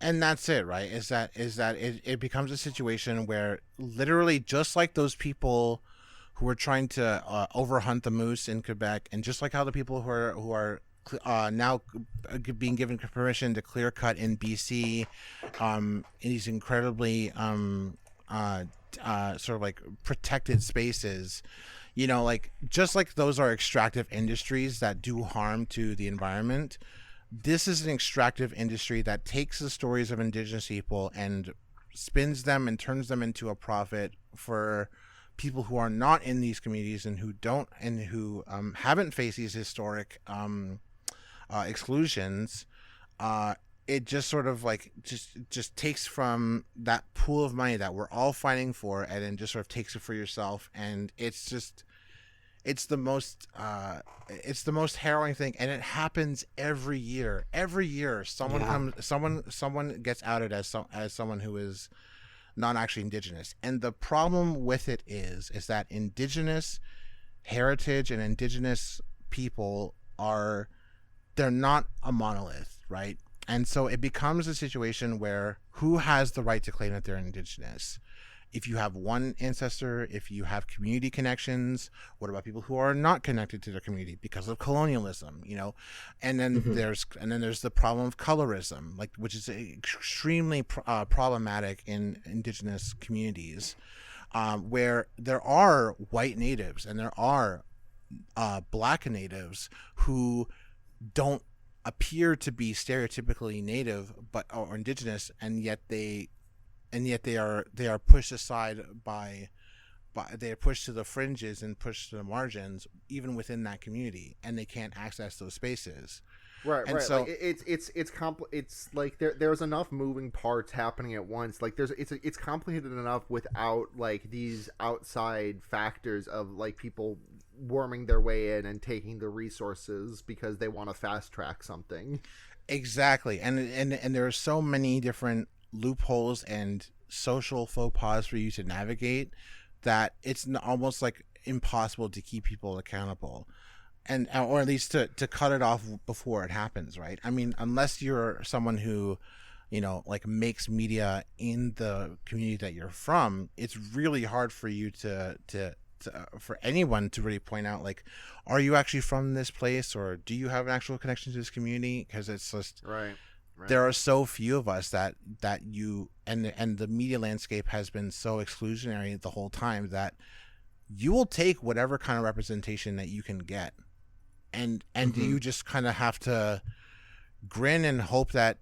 And that's it, right? Is that it becomes a situation where literally just like those people who are trying to overhunt the moose in Quebec, and just like how the people who are now being given permission to clear cut in BC, in these incredibly sort of like protected spaces, like just like those are extractive industries that do harm to the environment. This is an extractive industry that takes the stories of Indigenous people and spins them and turns them into a profit for people who are not in these communities and who haven't faced these historic exclusions. It just sort of like just takes from that pool of money that we're all fighting for, and then just sort of takes it for yourself. And it's it's the most harrowing thing, and it happens every year. Every year, someone gets outed as someone who is not actually indigenous, and the problem with it is that indigenous heritage and indigenous people they're not a monolith, right? And so it becomes a situation where who has the right to claim that they're indigenous? If you have one ancestor, if you have community connections, what about people who are not connected to their community because of colonialism, you know? And then there's the problem of colorism, like, which is extremely problematic in indigenous communities, where there are white natives and there are black natives who don't appear to be stereotypically native or indigenous, and yet they are pushed aside they are pushed to the fringes and pushed to the margins even within that community, and they can't access those spaces. Right, and right. So like it's like there's enough moving parts happening at once. Like it's complicated enough without like these outside factors of like people worming their way in and taking the resources because they want to fast track something. Exactly, and there are so many different loopholes and social faux pas for you to navigate that it's almost like impossible to keep people accountable, and or at least to cut it off before it happens, right? I mean, unless you're someone who, you know, like makes media in the community that you're from, it's really hard for you for anyone to really point out, like, are you actually from this place, or do you have an actual connection to this community? Because it's just right. There are so few of us that you and the media landscape has been so exclusionary the whole time that you will take whatever kind of representation that you can get, and you just kind of have to grin and hope that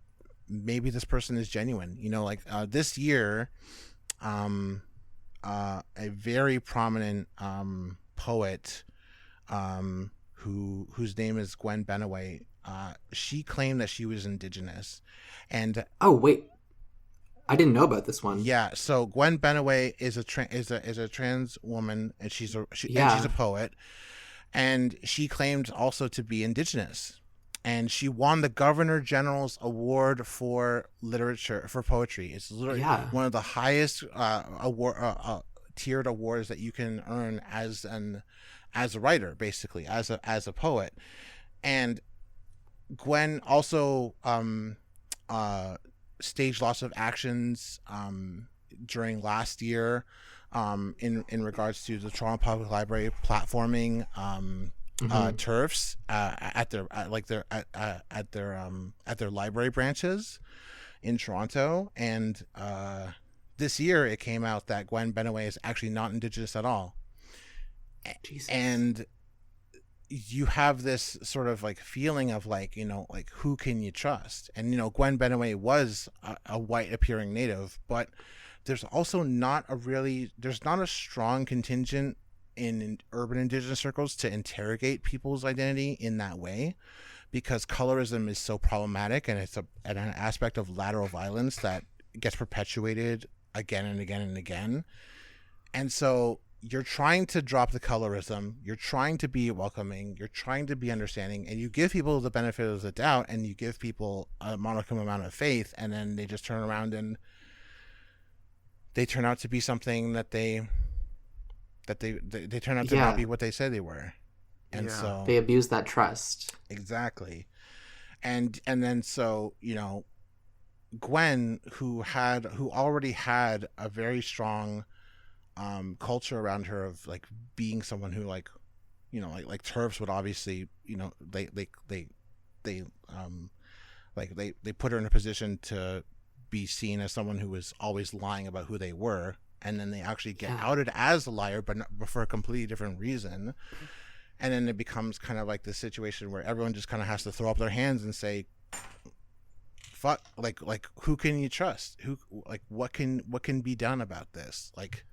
maybe this person is genuine. You know, like this year, a very prominent poet whose name is Gwen Benaway. She claimed that she was indigenous, and oh wait, I didn't know about this one. Yeah, so Gwen Benaway is a trans woman, and she's a poet, and she claimed also to be indigenous, and she won the Governor General's Award for literature for poetry. It's literally one of the highest tiered awards that you can earn as a writer, basically as a poet. And Gwen also staged lots of actions during last year in regards to the Toronto Public Library platforming TERFs at their library branches in Toronto. And this year it came out that Gwen Benaway is actually not indigenous at all. Jesus. And you have this sort of like feeling of like, you know, like who can you trust? And, you know, Gwen Benaway was a white appearing native, but there's also not a strong contingent in urban indigenous circles to interrogate people's identity in that way, because colorism is so problematic, and it's an aspect of lateral violence that gets perpetuated again and again and again. And so you're trying to drop the colorism, you're trying to be welcoming, you're trying to be understanding, and you give people the benefit of the doubt, and you give people a modicum amount of faith, and then they just turn around and they turn out to be something that they turn out to not be what they said they were. And so they abuse that trust. Exactly. And then so, you know, Gwen, who already had a very strong culture around her of like being someone who, like, you know, like TERFs would obviously, you know, they put her in a position to be seen as someone who was always lying about who they were, and then they actually get outed as a liar, but for a completely different reason. And then it becomes kind of like this situation where everyone just kind of has to throw up their hands and say, fuck, like who can you trust? Who, like, what can be done about this? Like,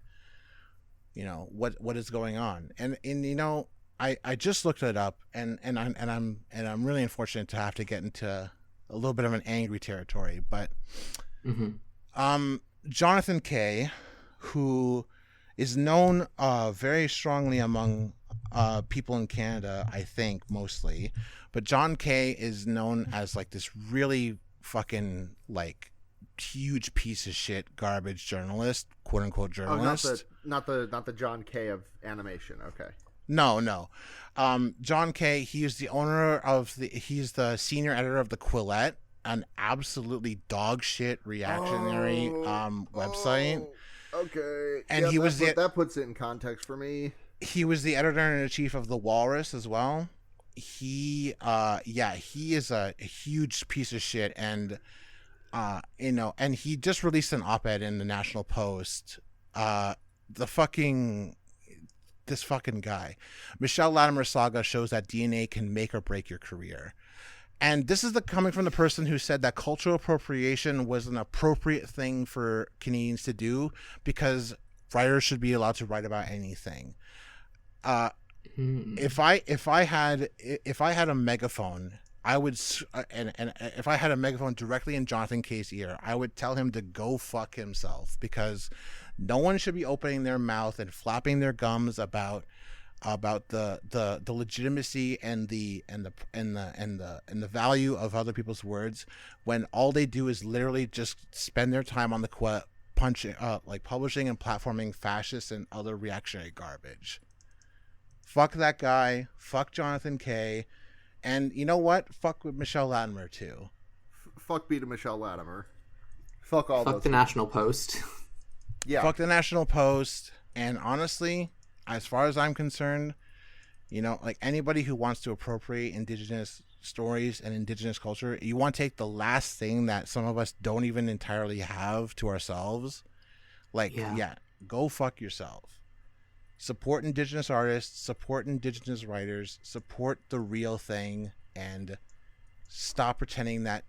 you know, what is going on? And you know, I just looked it up, and I'm really unfortunate to have to get into a little bit of an angry territory, but Jonathan Kay, who is known very strongly among people in Canada, I think, mostly. But John Kay is known as like this really fucking like huge piece of shit garbage journalist, quote unquote journalist. Not the John Kay of animation. Okay. No. John Kay, he's he's the senior editor of the Quillette, an absolutely dog shit reactionary website. Okay. And he was that puts it in context for me. He was the editor-in-chief of the Walrus as well. He is a huge piece of shit, and and he just released an op-ed in the National Post. This fucking guy, Michelle Latimer saga shows that DNA can make or break your career. And this is coming from the person who said that cultural appropriation was an appropriate thing for Canadians to do because writers should be allowed to write about anything. If I had a megaphone, I would, and if I had a megaphone directly in Jonathan Kay's ear, I would tell him to go fuck himself, because no one should be opening their mouth and flapping their gums about the legitimacy and the value of other people's words, when all they do is literally just spend their time on the publishing and platforming fascist and other reactionary garbage. Fuck that guy. Fuck Jonathan Kay. And you know what? Fuck with Michelle Latimer too. Fuck B to Michelle Latimer. Fuck all. Fuck the National Post. Yeah. Fuck the National Post. And honestly, as far as I'm concerned, like anybody who wants to appropriate Indigenous stories and Indigenous culture, you want to take the last thing that some of us don't even entirely have to ourselves. Go fuck yourself. Support Indigenous artists, support Indigenous writers, support the real thing, and stop pretending that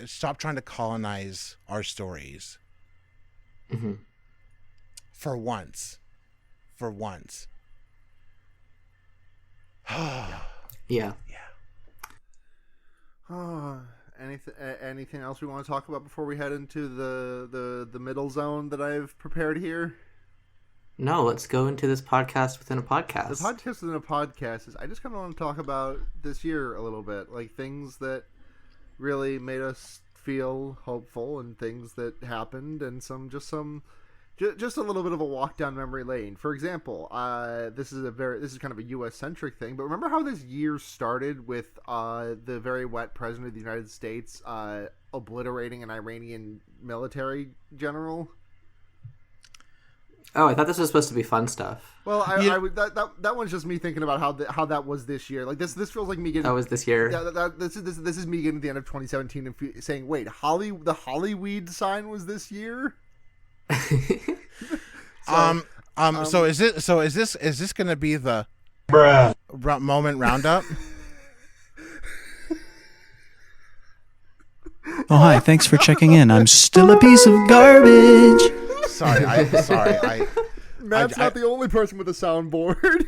stop trying to colonize our stories. Mm-hmm. For once. Yeah. Anything else we want to talk about before we head into the middle zone that I've prepared here? No, let's go into this podcast within a podcast. The podcast within a podcast is, I just kind of want to talk about this year a little bit, like things that really made us feel hopeful and things that happened, and just a little bit of a walk down memory lane. For example, this is kind of a U.S. centric thing, but remember how this year started with the very wet president of the United States obliterating an Iranian military general? Oh, I thought this was supposed to be fun stuff. Well, that one's just me thinking about how that was this year. Like this feels like me getting. That was this year. This is me getting to the end of 2017 and saying, "Wait, the Hollyweed sign was this year." So is this going to be the moment roundup? Oh, hi. Thanks for checking in. I'm still a piece of garbage. Sorry. Matt's not the only person with a soundboard.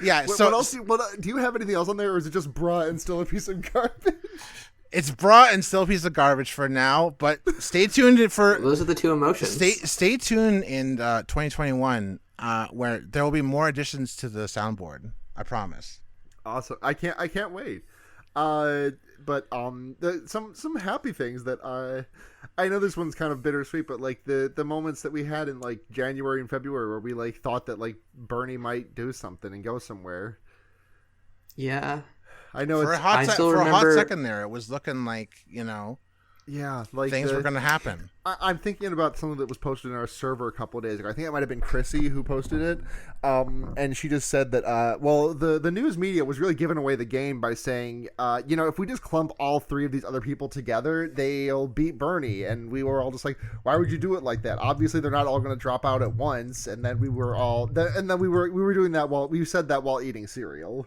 Yeah. What else? Do you have anything else on there, or is it just bruh and still a piece of garbage? It's bruh and still a piece of garbage for now, but stay tuned for... Those are the two emotions. Stay tuned in 2021, where there will be more additions to the soundboard. I promise. Awesome. I can't wait. But some happy things that I know this one's kind of bittersweet, but like the moments that we had in like January and February where we like thought that like Bernie might do something and go somewhere. Yeah. I know for a hot second there, it was looking like, yeah, like things were going to happen. I'm thinking about something that was posted in our server a couple of days ago. I think it might have been Chrissy who posted it, and she just said that the news media was really giving away the game by saying if we just clump all three of these other people together, they'll beat Bernie. And we were all just like, why would you do it like that? Obviously, they're not all going to drop out at once. And then we were doing that we said that while eating cereal.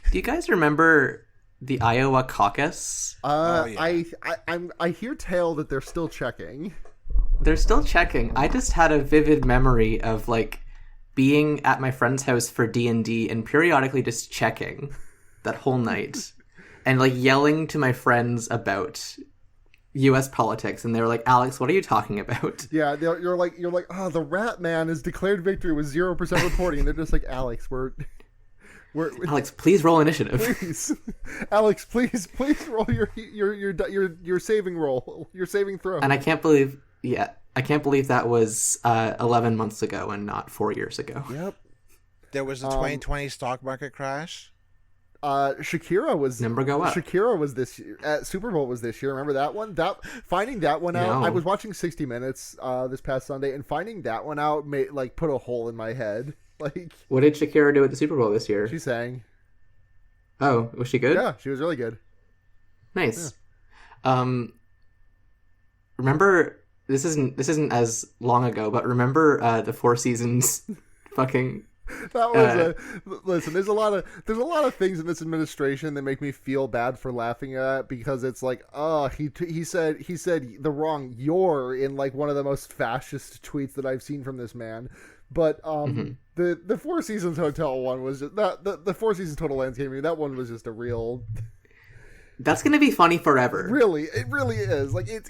Do you guys remember the Iowa caucus? Yeah. I hear tale that they're still checking. They're still checking. I just had a vivid memory of like being at my friend's house for D&D and periodically just checking that whole night and like yelling to my friends about U.S. politics, and they were like, Alex, what are you talking about? Yeah, you're like, oh, the Rat Man has declared victory with 0% reporting. And they're just like, Alex, we're Alex, please roll initiative. please, Alex, please roll your saving roll, your saving throw. And I can't believe that was 11 months ago and not 4 years ago. Yep. There was a 2020 stock market crash. Shakira was Number go up. Shakira was this year. Super Bowl was this year. Remember that one? Finding that one out. No. I was watching 60 Minutes this past Sunday, and finding that one out made put a hole in my head. Like, What did Shakira do at the Super Bowl this year? she sang. Oh, was she good? Yeah, she was really good. Nice. Remember, this isn't as long ago, but remember the Four Seasons fucking. That was listen. There's a lot of things in this administration that make me feel bad for laughing at, because it's like, oh, he said the wrong "you're" in like one of the most fascist tweets that I've seen from this man. But the Four Seasons Hotel one was just, the Four Seasons Total Landscaping, that one was just a real. That's gonna be funny forever. Really, it really is. Like it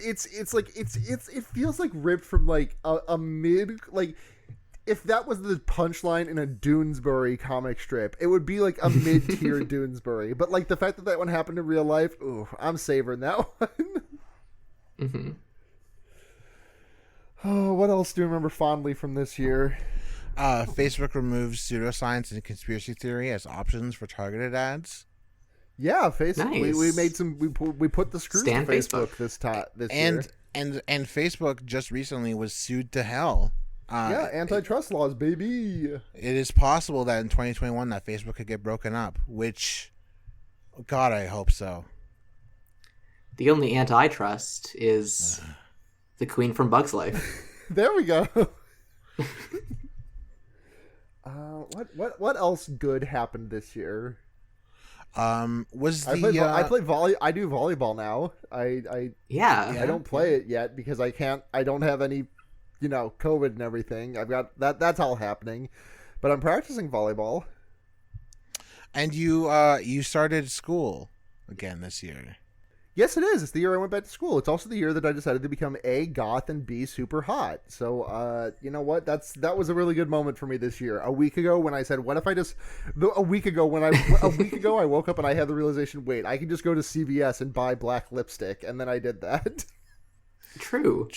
feels like ripped from like a mid, like. If that was the punchline in a Doonesbury comic strip, it would be like a mid-tier Doonesbury. But like the fact that one happened in real life, ooh, I'm savoring that one. Mm-hmm. Oh, what else do you remember fondly from this year? Facebook removes pseudoscience and conspiracy theory as options for targeted ads. Yeah, Facebook. Nice. We made some. We put the screws Stan to Facebook, Facebook. this year. And Facebook just recently was sued to hell. Yeah, antitrust laws, baby. It is possible that in 2021 that Facebook could get broken up, which, God, I hope so. The only antitrust is the Queen from Bug's Life. There we go. What else good happened this year? Was I play volley. I do volleyball now. I don't play it yet because I can't. I don't have any. COVID and everything. I've got that. That's all happening, but I'm practicing volleyball. And you started school again this year. Yes, it is. It's the year I went back to school. It's also the year that I decided to become A, goth, and B, super hot. So, you know what? That was a really good moment for me this year. A week ago when I said, what if I just... A week ago I woke up and I had the realization, wait, I can just go to CVS and buy black lipstick. And then I did that. True.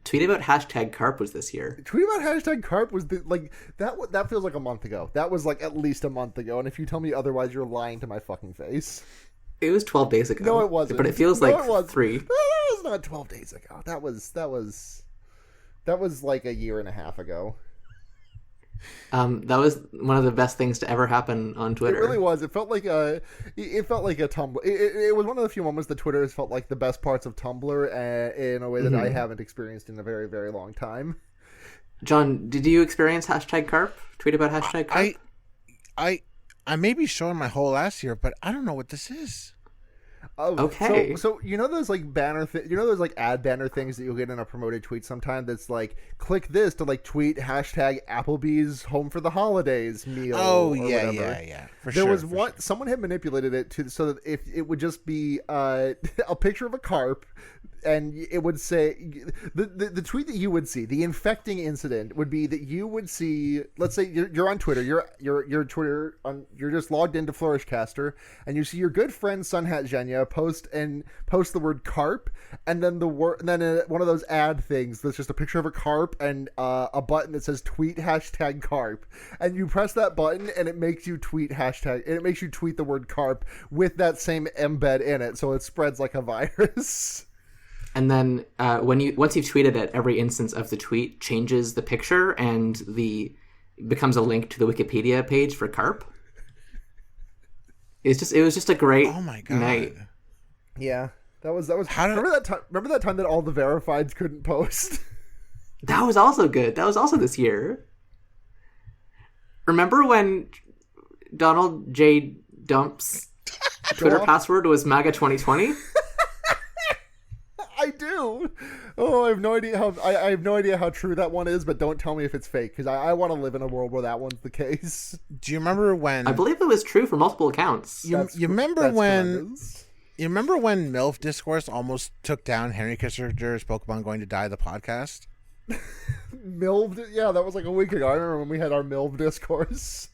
Tweet about hashtag carp was this year. Tweet about hashtag carp was that feels like a month ago. That was like at least a month ago. And if you tell me otherwise, you're lying to my fucking face. It was 12 days ago. No, it wasn't. But it feels like 3. That was not 12 days ago. That was like a year and a half ago. That was one of the best things to ever happen on Twitter. It really was. It felt like a Tumblr. It was one of the few moments that Twitter has felt like the best parts of Tumblr in a way that I haven't experienced in a very, very long time. John, did you experience hashtag carp? Tweet about hashtag carp? I may be showing my whole ass here, but I don't know what this is. Oh, okay. So you know those like those like ad banner things that you'll get in a promoted tweet sometime that's like, click this to like tweet hashtag Applebee's home for the holidays meal. Oh, or yeah. For there was one. Sure. Someone had manipulated it so that if it would just be a picture of a carp, and it would say the tweet that you would see, the infecting incident would be that you would see, let's say you're on Twitter, you're Twitter you're just logged into Flourishcaster, and you see your good friend Sunhat Zhenya post the word carp, and then one of those ad things that's just a picture of a carp and a button that says tweet hashtag carp, and you press that button and it makes you tweet the word carp with that same embed in it, so it spreads like a virus. And then once you've tweeted it, every instance of the tweet changes the picture and becomes a link to the Wikipedia page for carp. It was just a great night. Yeah, that was. Remember that time that all the verifieds couldn't post? That was also good. That was also this year. Remember when Donald J. Dump's Twitter password was MAGA 2020? I do. Oh, I have no idea how true that one is, but don't tell me if it's fake, because I want to live in a world where that one's the case. Do you remember when? I believe it was true for multiple accounts. You remember when? You remember when MILF Discourse almost took down Henry Kissinger's Pokemon Going to Die, the podcast? MILF, yeah, that was like a week ago. I remember when we had our MILF discourse.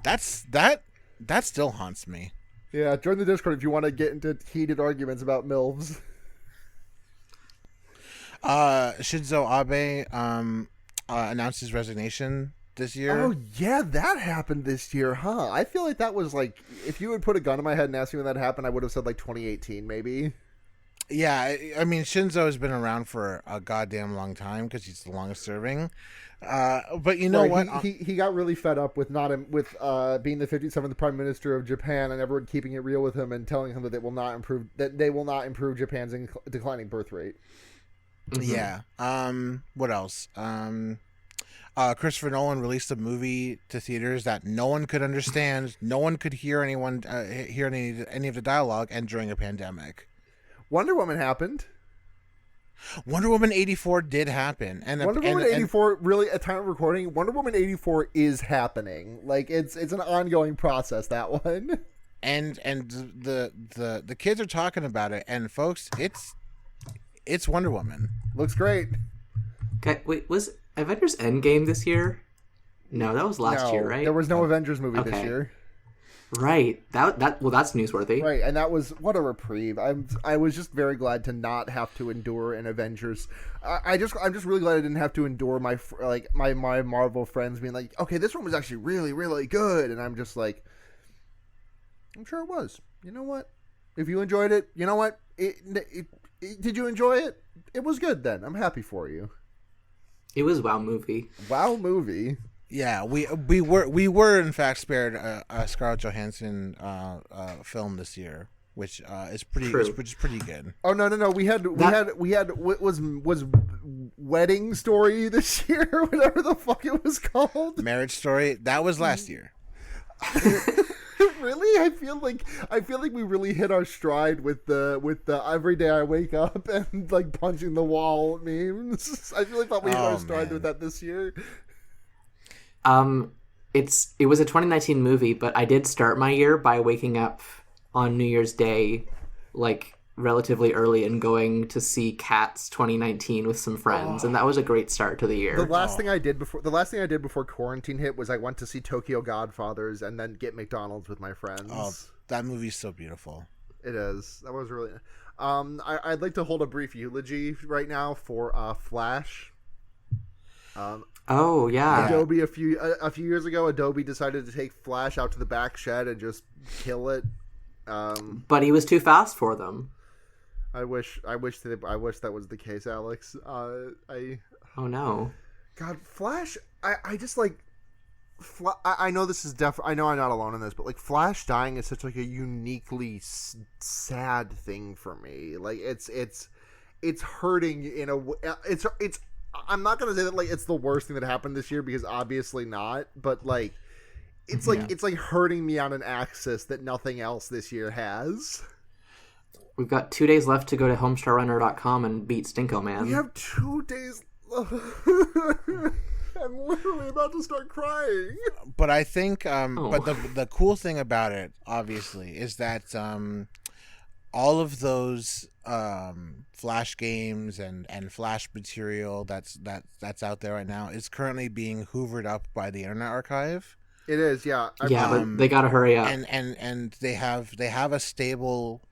That still haunts me. Yeah, join the Discord if you want to get into heated arguments about MILFs. Shinzo Abe announced his resignation this year. Oh, yeah, that happened this year, huh? I feel like that was like, if you would put a gun in my head and ask me when that happened, I would have said like 2018, maybe. Yeah, I mean, Shinzo has been around for a goddamn long time because he's the longest serving. But you know what? He got really fed up with being the 57th Prime Minister of Japan and everyone keeping it real with him and telling him that they will not improve Japan's declining birth rate. Mm-hmm. Yeah. What else? Christopher Nolan released a movie to theaters that no one could understand. No one could hear hear any of the dialogue, and during a pandemic. Wonder Woman happened. Wonder Woman 84 did happen, and Wonder Woman 84 really at time of recording. Wonder Woman 84 is happening. Like it's an ongoing process. That one. And the kids are talking about it, and folks, it's Wonder Woman. Looks great. Okay, wait, was Avengers Endgame this year? No, that was last year, right? There was no Avengers movie this year. Right. Well, that's newsworthy. Right, and that was what a reprieve. I was just very glad to not have to endure an Avengers. I'm just really glad I didn't have to endure my Marvel friends being like, okay, this one was actually really, really good, and I'm just like, I'm sure it was. You know what? If you enjoyed it, you know what? Did you enjoy it? It was good then. I'm happy for you. It was Wow movie. Wow movie. Yeah, we were in fact spared a Scarlett Johansson film this year, which is pretty good. Oh no, we had was Wedding Story this year, whatever the fuck it was called. Marriage Story, that was last year. Really? I feel like we really hit our stride with the every day I wake up and like punching the wall memes. I feel like we hit our stride with that this year. It was a 2019 movie, but I did start my year by waking up on New Year's Day, like relatively early, and going to see Cats 2019 with some friends, and that was a great start to the year. The last thing I did before quarantine hit was I went to see Tokyo Godfathers and then get McDonald's with my friends. Oh, that movie's so beautiful. It is. That was really. I'd like to hold a brief eulogy right now for Flash. Oh yeah. Adobe a few years ago, Adobe decided to take Flash out to the back shed and just kill it. But he was too fast for them. I wish that was the case, Alex. Oh no. God, Flash. I just like. I know this is I know I'm not alone in this, but like Flash dying is such like a uniquely sad thing for me. Like it's hurting in a. It's. I'm not gonna say that like it's the worst thing that happened this year because obviously not, but like it's like hurting me on an axis that nothing else this year has. We've got 2 days left to go to homestarrunner.com and beat Stinko Man. We have 2 days. I'm literally about to start crying. But I think, but the cool thing about it, obviously, is that all of those Flash games and Flash material that's out there right now is currently being hoovered up by the Internet Archive. It is, yeah. But they gotta hurry up. And they have a stable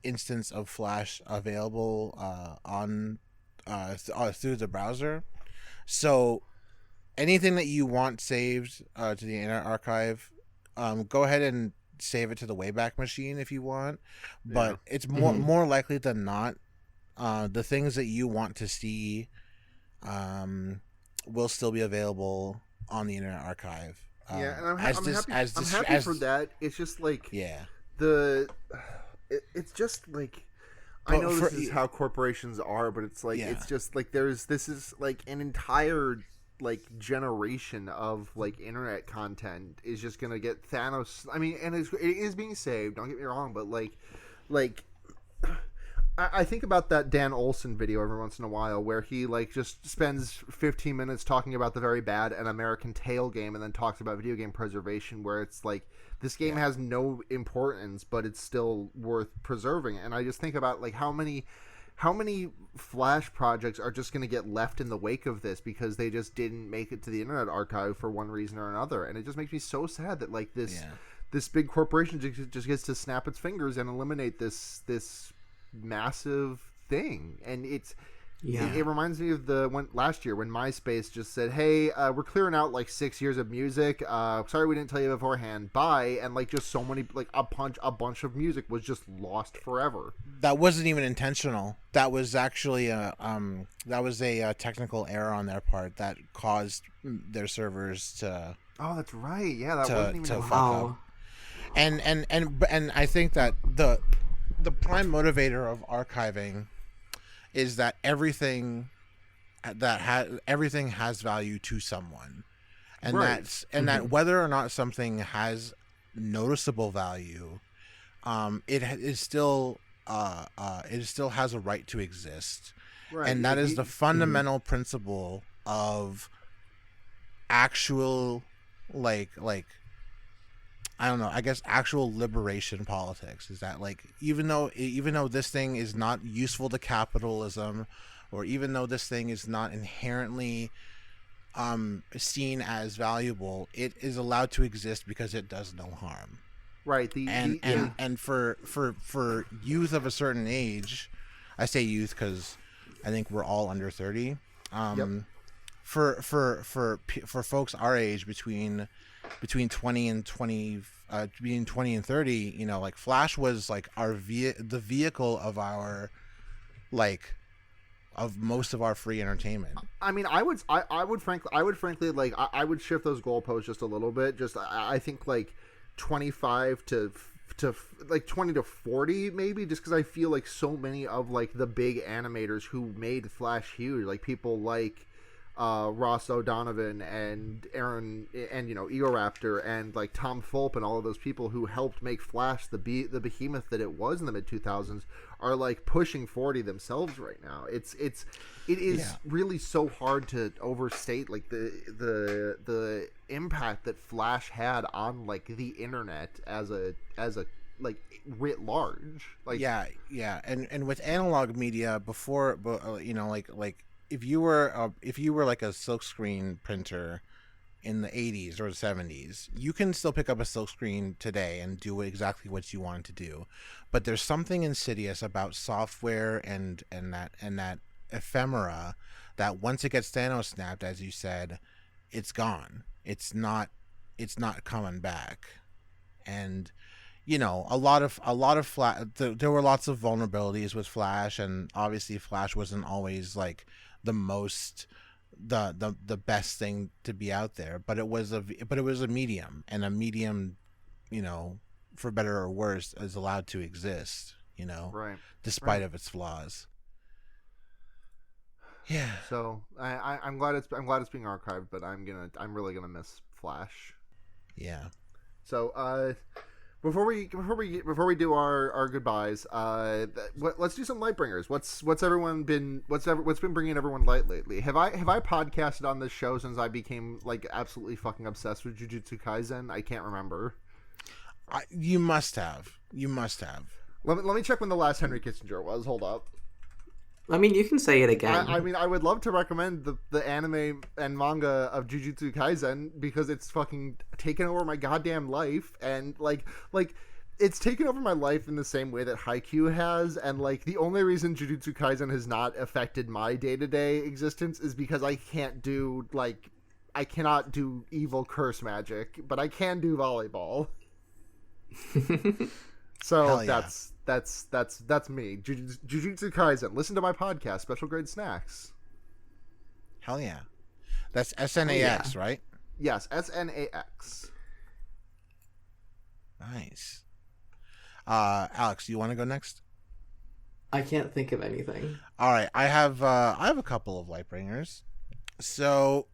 instance of Flash available on through the browser. So anything that you want saved to the Internet Archive, go ahead and save it to the Wayback Machine if you want. But it's more likely than not, the things that you want to see will still be available on the Internet Archive. And I'm happy for that. It's just like it's just like I know this is how corporations are, but it's like it's just like this is like an entire like generation of like internet content is just gonna get Thanos. I mean, and it is being saved. Don't get me wrong, but like I think about that Dan Olson video every once in a while where he like just spends 15 minutes talking about the very bad An American Tail game and then talks about video game preservation, where it's like this game has no importance but it's still worth preserving. And I just think about like how many Flash projects are just going to get left in the wake of this because they just didn't make it to the Internet Archive for one reason or another. And it just makes me so sad that like this big corporation just gets to snap its fingers and eliminate this massive thing. And it reminds me of last year when MySpace just said, hey, we're clearing out like 6 years of music, sorry we didn't tell you beforehand, bye. And like just so many, like a bunch of music was just lost forever. That wasn't even intentional. That was actually a technical error on their part that caused their servers to that's right, yeah, that wasn't even fuck up. And I think that the prime motivator of archiving is that everything has value to someone, and that whether or not something has noticeable value, it still has a right to exist, right. And that is the fundamental principle of actual like I don't know, I guess actual liberation politics is that like even though this thing is not useful to capitalism, or even though this thing is not inherently seen as valuable, it is allowed to exist because it does no harm. Right. And for youth of a certain age, I say youth because I think we're all under 30. For folks our age between 20 and 20 between 20 and 30, you know, like Flash was like the vehicle of our of most of our free entertainment. I mean, I would frankly like I would shift those goalposts just a little bit. Just I think like 25 to like 20 to 40 maybe, just because I feel like so many of like the big animators who made Flash huge, like people like Ross O'Donovan and Aaron and Egoraptor and like Tom Fulp and all of those people who helped make Flash the behemoth that it was in the mid 2000s are like pushing 40 themselves right now. It is really so hard to overstate like the impact that Flash had on like the internet as a like writ large. Like and with analog media before, like if you were like a silkscreen printer in the 80s or the 70s, you can still pick up a silkscreen today and do exactly what you want to do. But there's something insidious about software and that ephemera that once it gets snapped, as you said, it's gone. It's not coming back. And a lot of Flash, there were lots of vulnerabilities with Flash, and obviously Flash wasn't always like the best thing to be out there, but it was a medium, and a medium, for better or worse, is allowed to exist, right, despite of its flaws. Yeah. So I'm glad it's being archived, but I'm really gonna miss Flash. Yeah. So before we do our goodbyes, let's do some Lightbringers. What's been bringing everyone light lately? Have I podcasted on this show since I became like absolutely fucking obsessed with Jujutsu Kaisen? I can't remember. You must have. Let me check when the last Henry Kissinger was. Hold up. I mean, you can say it again. I mean, I would love to recommend the anime and manga of Jujutsu Kaisen because it's fucking taken over my goddamn life, and like it's taken over my life in the same way that Haikyuu has, and like the only reason Jujutsu Kaisen has not affected my day-to-day existence is because I cannot do evil curse magic, but I can do volleyball. So yeah. That's me. Jujutsu Kaisen. Listen to my podcast, Special Grade Snacks. Hell yeah. That's SNAX, right? Yes, SNAX. Nice. Alex, you want to go next? I can't think of anything. All right, I have a couple of Lightbringers. So,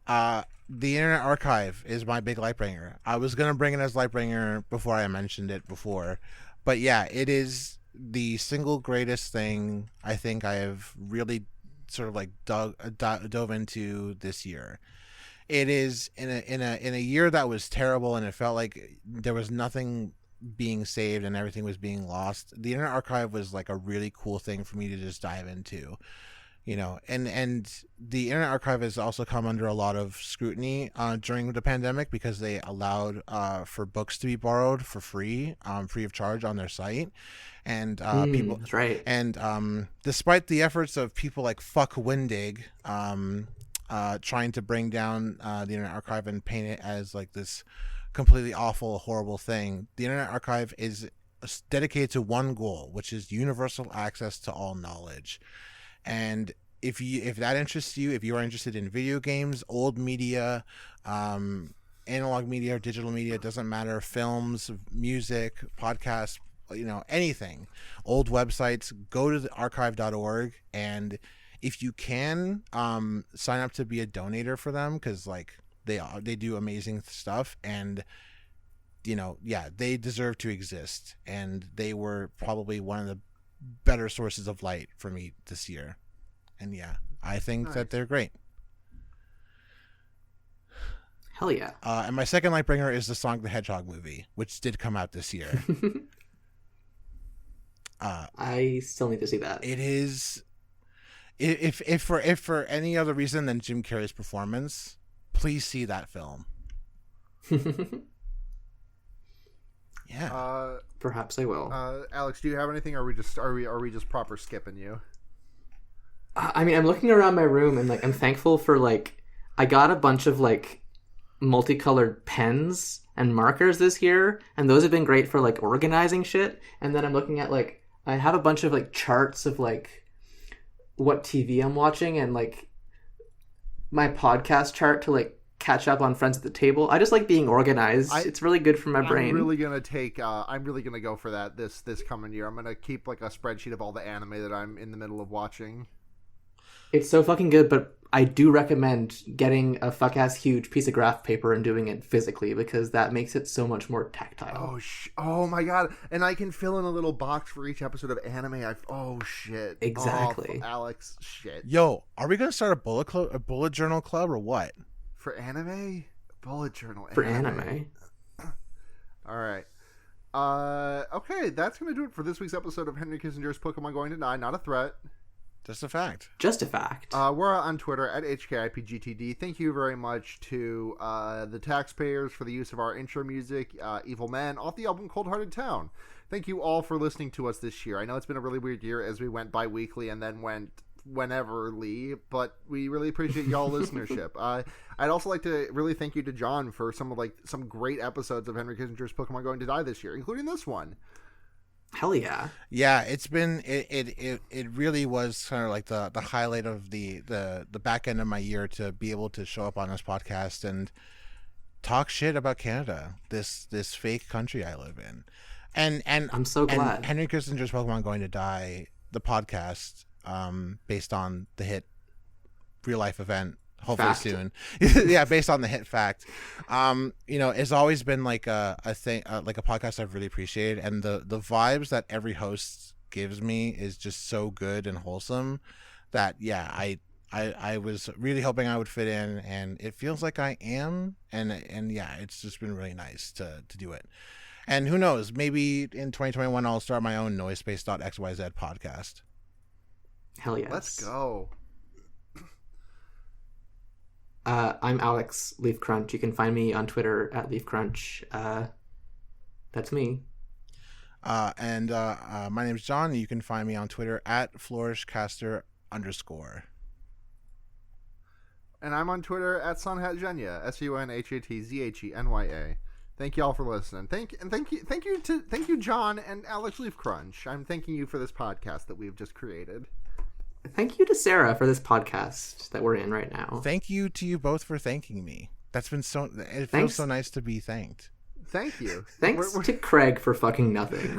the Internet Archive is my big Lightbringer. I was gonna bring it as Lightbringer before I mentioned it before, but yeah, it is the single greatest thing I think I have really sort of like dove into this year. It is in a year that was terrible, and it felt like there was nothing being saved and everything was being lost. The Internet Archive was like a really cool thing for me to just dive into, and the Internet Archive has also come under a lot of scrutiny during the pandemic because they allowed for books to be borrowed for free of charge on their site, and people. That's right. And despite the efforts of people like Fuck Windig, trying to bring down the Internet Archive and paint it as like this completely awful, horrible thing, the Internet Archive is dedicated to one goal, which is universal access to all knowledge. And if that interests you, if you are interested in video games, old media, analog media or digital media, it doesn't matter, films, music, podcasts, anything, old websites, go to the archive.org, and if you can, sign up to be a donator for them, because like they do amazing stuff, and they deserve to exist, and they were probably one of the better sources of light for me this year. And yeah, I think that they're great. Hell yeah. And my second light bringer is the Sonic the Hedgehog movie, which did come out this year. I still need to see that. It is, if for any other reason than Jim Carrey's performance, please see that film. Yeah. Perhaps I will. Alex, do you have anything, or are we just proper skipping you? I mean, I'm looking around my room and like I'm thankful for like I got a bunch of like multicolored pens and markers this year, and those have been great for like organizing shit. And then I'm looking at like I have a bunch of like charts of like what TV I'm watching and like my podcast chart to like catch up on Friends at the Table. I just like being organized. It's really good for my brain. I'm really gonna go for that this coming year. I'm gonna keep like a spreadsheet of all the anime that I'm in the middle of watching. It's so fucking good, but I do recommend getting a fuck-ass huge piece of graph paper and doing it physically, because that makes it so much more tactile. Oh my god. And I can fill in a little box for each episode of anime. Oh shit. Exactly. Oh, Alex, shit. Yo, are we gonna start a bullet journal club or what? For anime? Bullet journal. For anime. All right. Okay, that's gonna do it for this week's episode of Henry Kissinger's Pokemon Going to Die. Not a threat. Just a fact. Just a fact. We're on Twitter at HKIPGTD. Thank you very much to the taxpayers for the use of our intro music, Evil Man, off the album Cold Hearted Town. Thank you all for listening to us this year. I know it's been a really weird year as we went bi-weekly and then went wheneverly, but we really appreciate y'all listenership. I'd also like to really thank you to John for some great episodes of Henry Kissinger's Pokemon Going to Die this year, including this one. Hell yeah. Yeah, it's been it really was kind of like the highlight of the back end of my year to be able to show up on this podcast and talk shit about Canada, this fake country I live in. And I'm so glad. And Henry Kissinger's Pokemon Going to Die, the podcast, based on the hit real life event, hopefully Fact. soon. Yeah, based on the hit Fact. It's always been like a thing, like a podcast I've really appreciated, and the vibes that every host gives me is just so good and wholesome that I was really hoping I would fit in, and it feels like I am, and yeah, it's just been really nice to do it. And who knows, maybe in 2021 I'll start my own noisepace.xyz podcast. Hell yes. Let's go. I'm Alex Leafcrunch. You can find me on Twitter at Leafcrunch. That's me. And my name's John. You can find me on Twitter at flourishcaster_. And I'm on Twitter at Sunhatzhenya, SUNHATZHENYA. Thank you all for listening. Thank you, John and Alex Leafcrunch. I'm thanking you for this podcast that we've just created. Thank you to Sara for this podcast that we're in right now. Thank you to you both for thanking me. It feels so nice to be thanked. Thank you. Thanks to Craig for fucking nothing.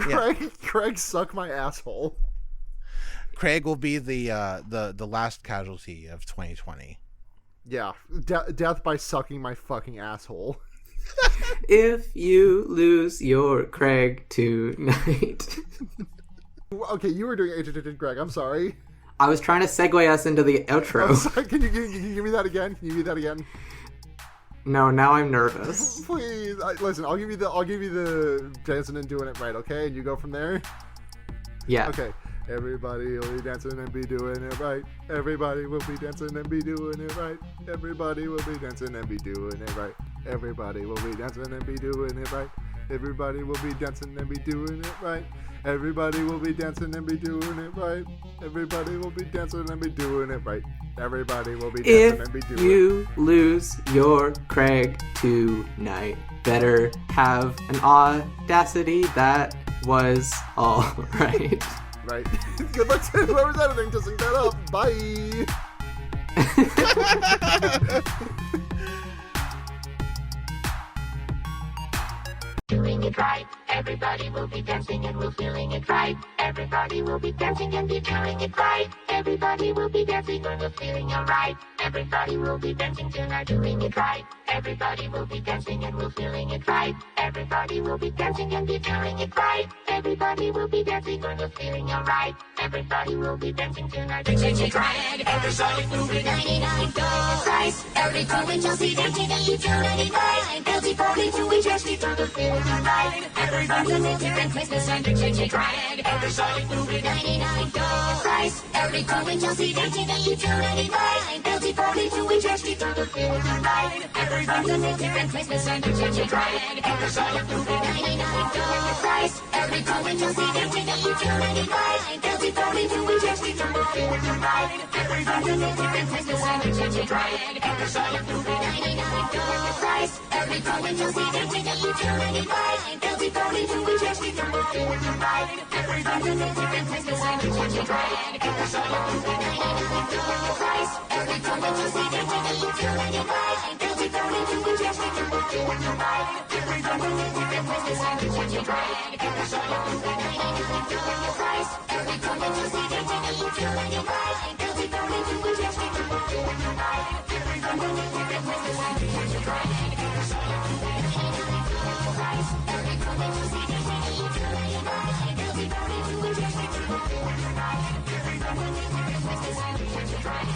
Craig, suck my asshole. Craig will be the last casualty of 2020. Yeah, death by sucking my fucking asshole. If you lose your Craig tonight. Okay, you were doing Agent Greg. I'm sorry. I was trying to segue us into the outro. I'm sorry. Can you give me that again? Can you give me that again? No, now I'm nervous. Please, listen. I'll give you the dancing and doing it right, okay? And you go from there. Yeah. Okay. Everybody will be dancing and be doing it right. Everybody will be dancing and be doing it right. Everybody will be dancing and be doing it right. Everybody will be dancing and be doing it right. Everybody will be dancing and be doing it right. Everybody will be dancing and be doing it right. Everybody will be dancing and be doing it right. Everybody will be dancing and be doing it. If you lose your Craig tonight, better have an audacity that was all right. Right. Good luck to whoever's editing to sync that up. Bye. Doing it right. Everybody will be dancing and we're feeling it right. Everybody will be dancing and be doing it right. Everybody will be dancing and we're feeling alright. Everybody will be dancing tonight, doing it right. Everybody will be dancing and we're feeling it right. Everybody will be dancing and be doing it right. Everybody will be dancing and we're feeling alright. Everybody will be dancing tonight, doing it right. Everybody will be 99 dollars. Every time we Chelsea dancing and you doing it right. Guilty 42 we just need to feel right. Everybody's a different Christmas and it's right. Everybody will be 99 dollars. Every time we Chelsea dancing and you doing it right. Guilty 42 we just need to feel right. Everybody's a different Christmas and it's right. Everybody will be 99 dollars. Every time we Chelsea dancing and you doing it right. Guilty 42 we just need to feel right. Everybody's a different Christmas and it's right. Everybody will be 99 dollars. Every time we Chelsea dancing and you doing it right. Guilty 42 we just need to feel right. Everybody's a different Christmas and it's right. Everybody will be 99 dollars. Every time we Chelsea dancing and you doing it right. Guilty 42 we just need to feel right. Everybody's a different Christmas and it's right. Everybody will be 99 dollars. Every time we Chelsea dancing and you doing it right. Guilty 42 we just need to feel right. Everybody's a different Christmas and it's right. Everybody will be 99 dollars. Every time we Chelsea dancing and you doing it right. Guilty 42 we just need to feel right. Everybody's a different Christmas and it's right.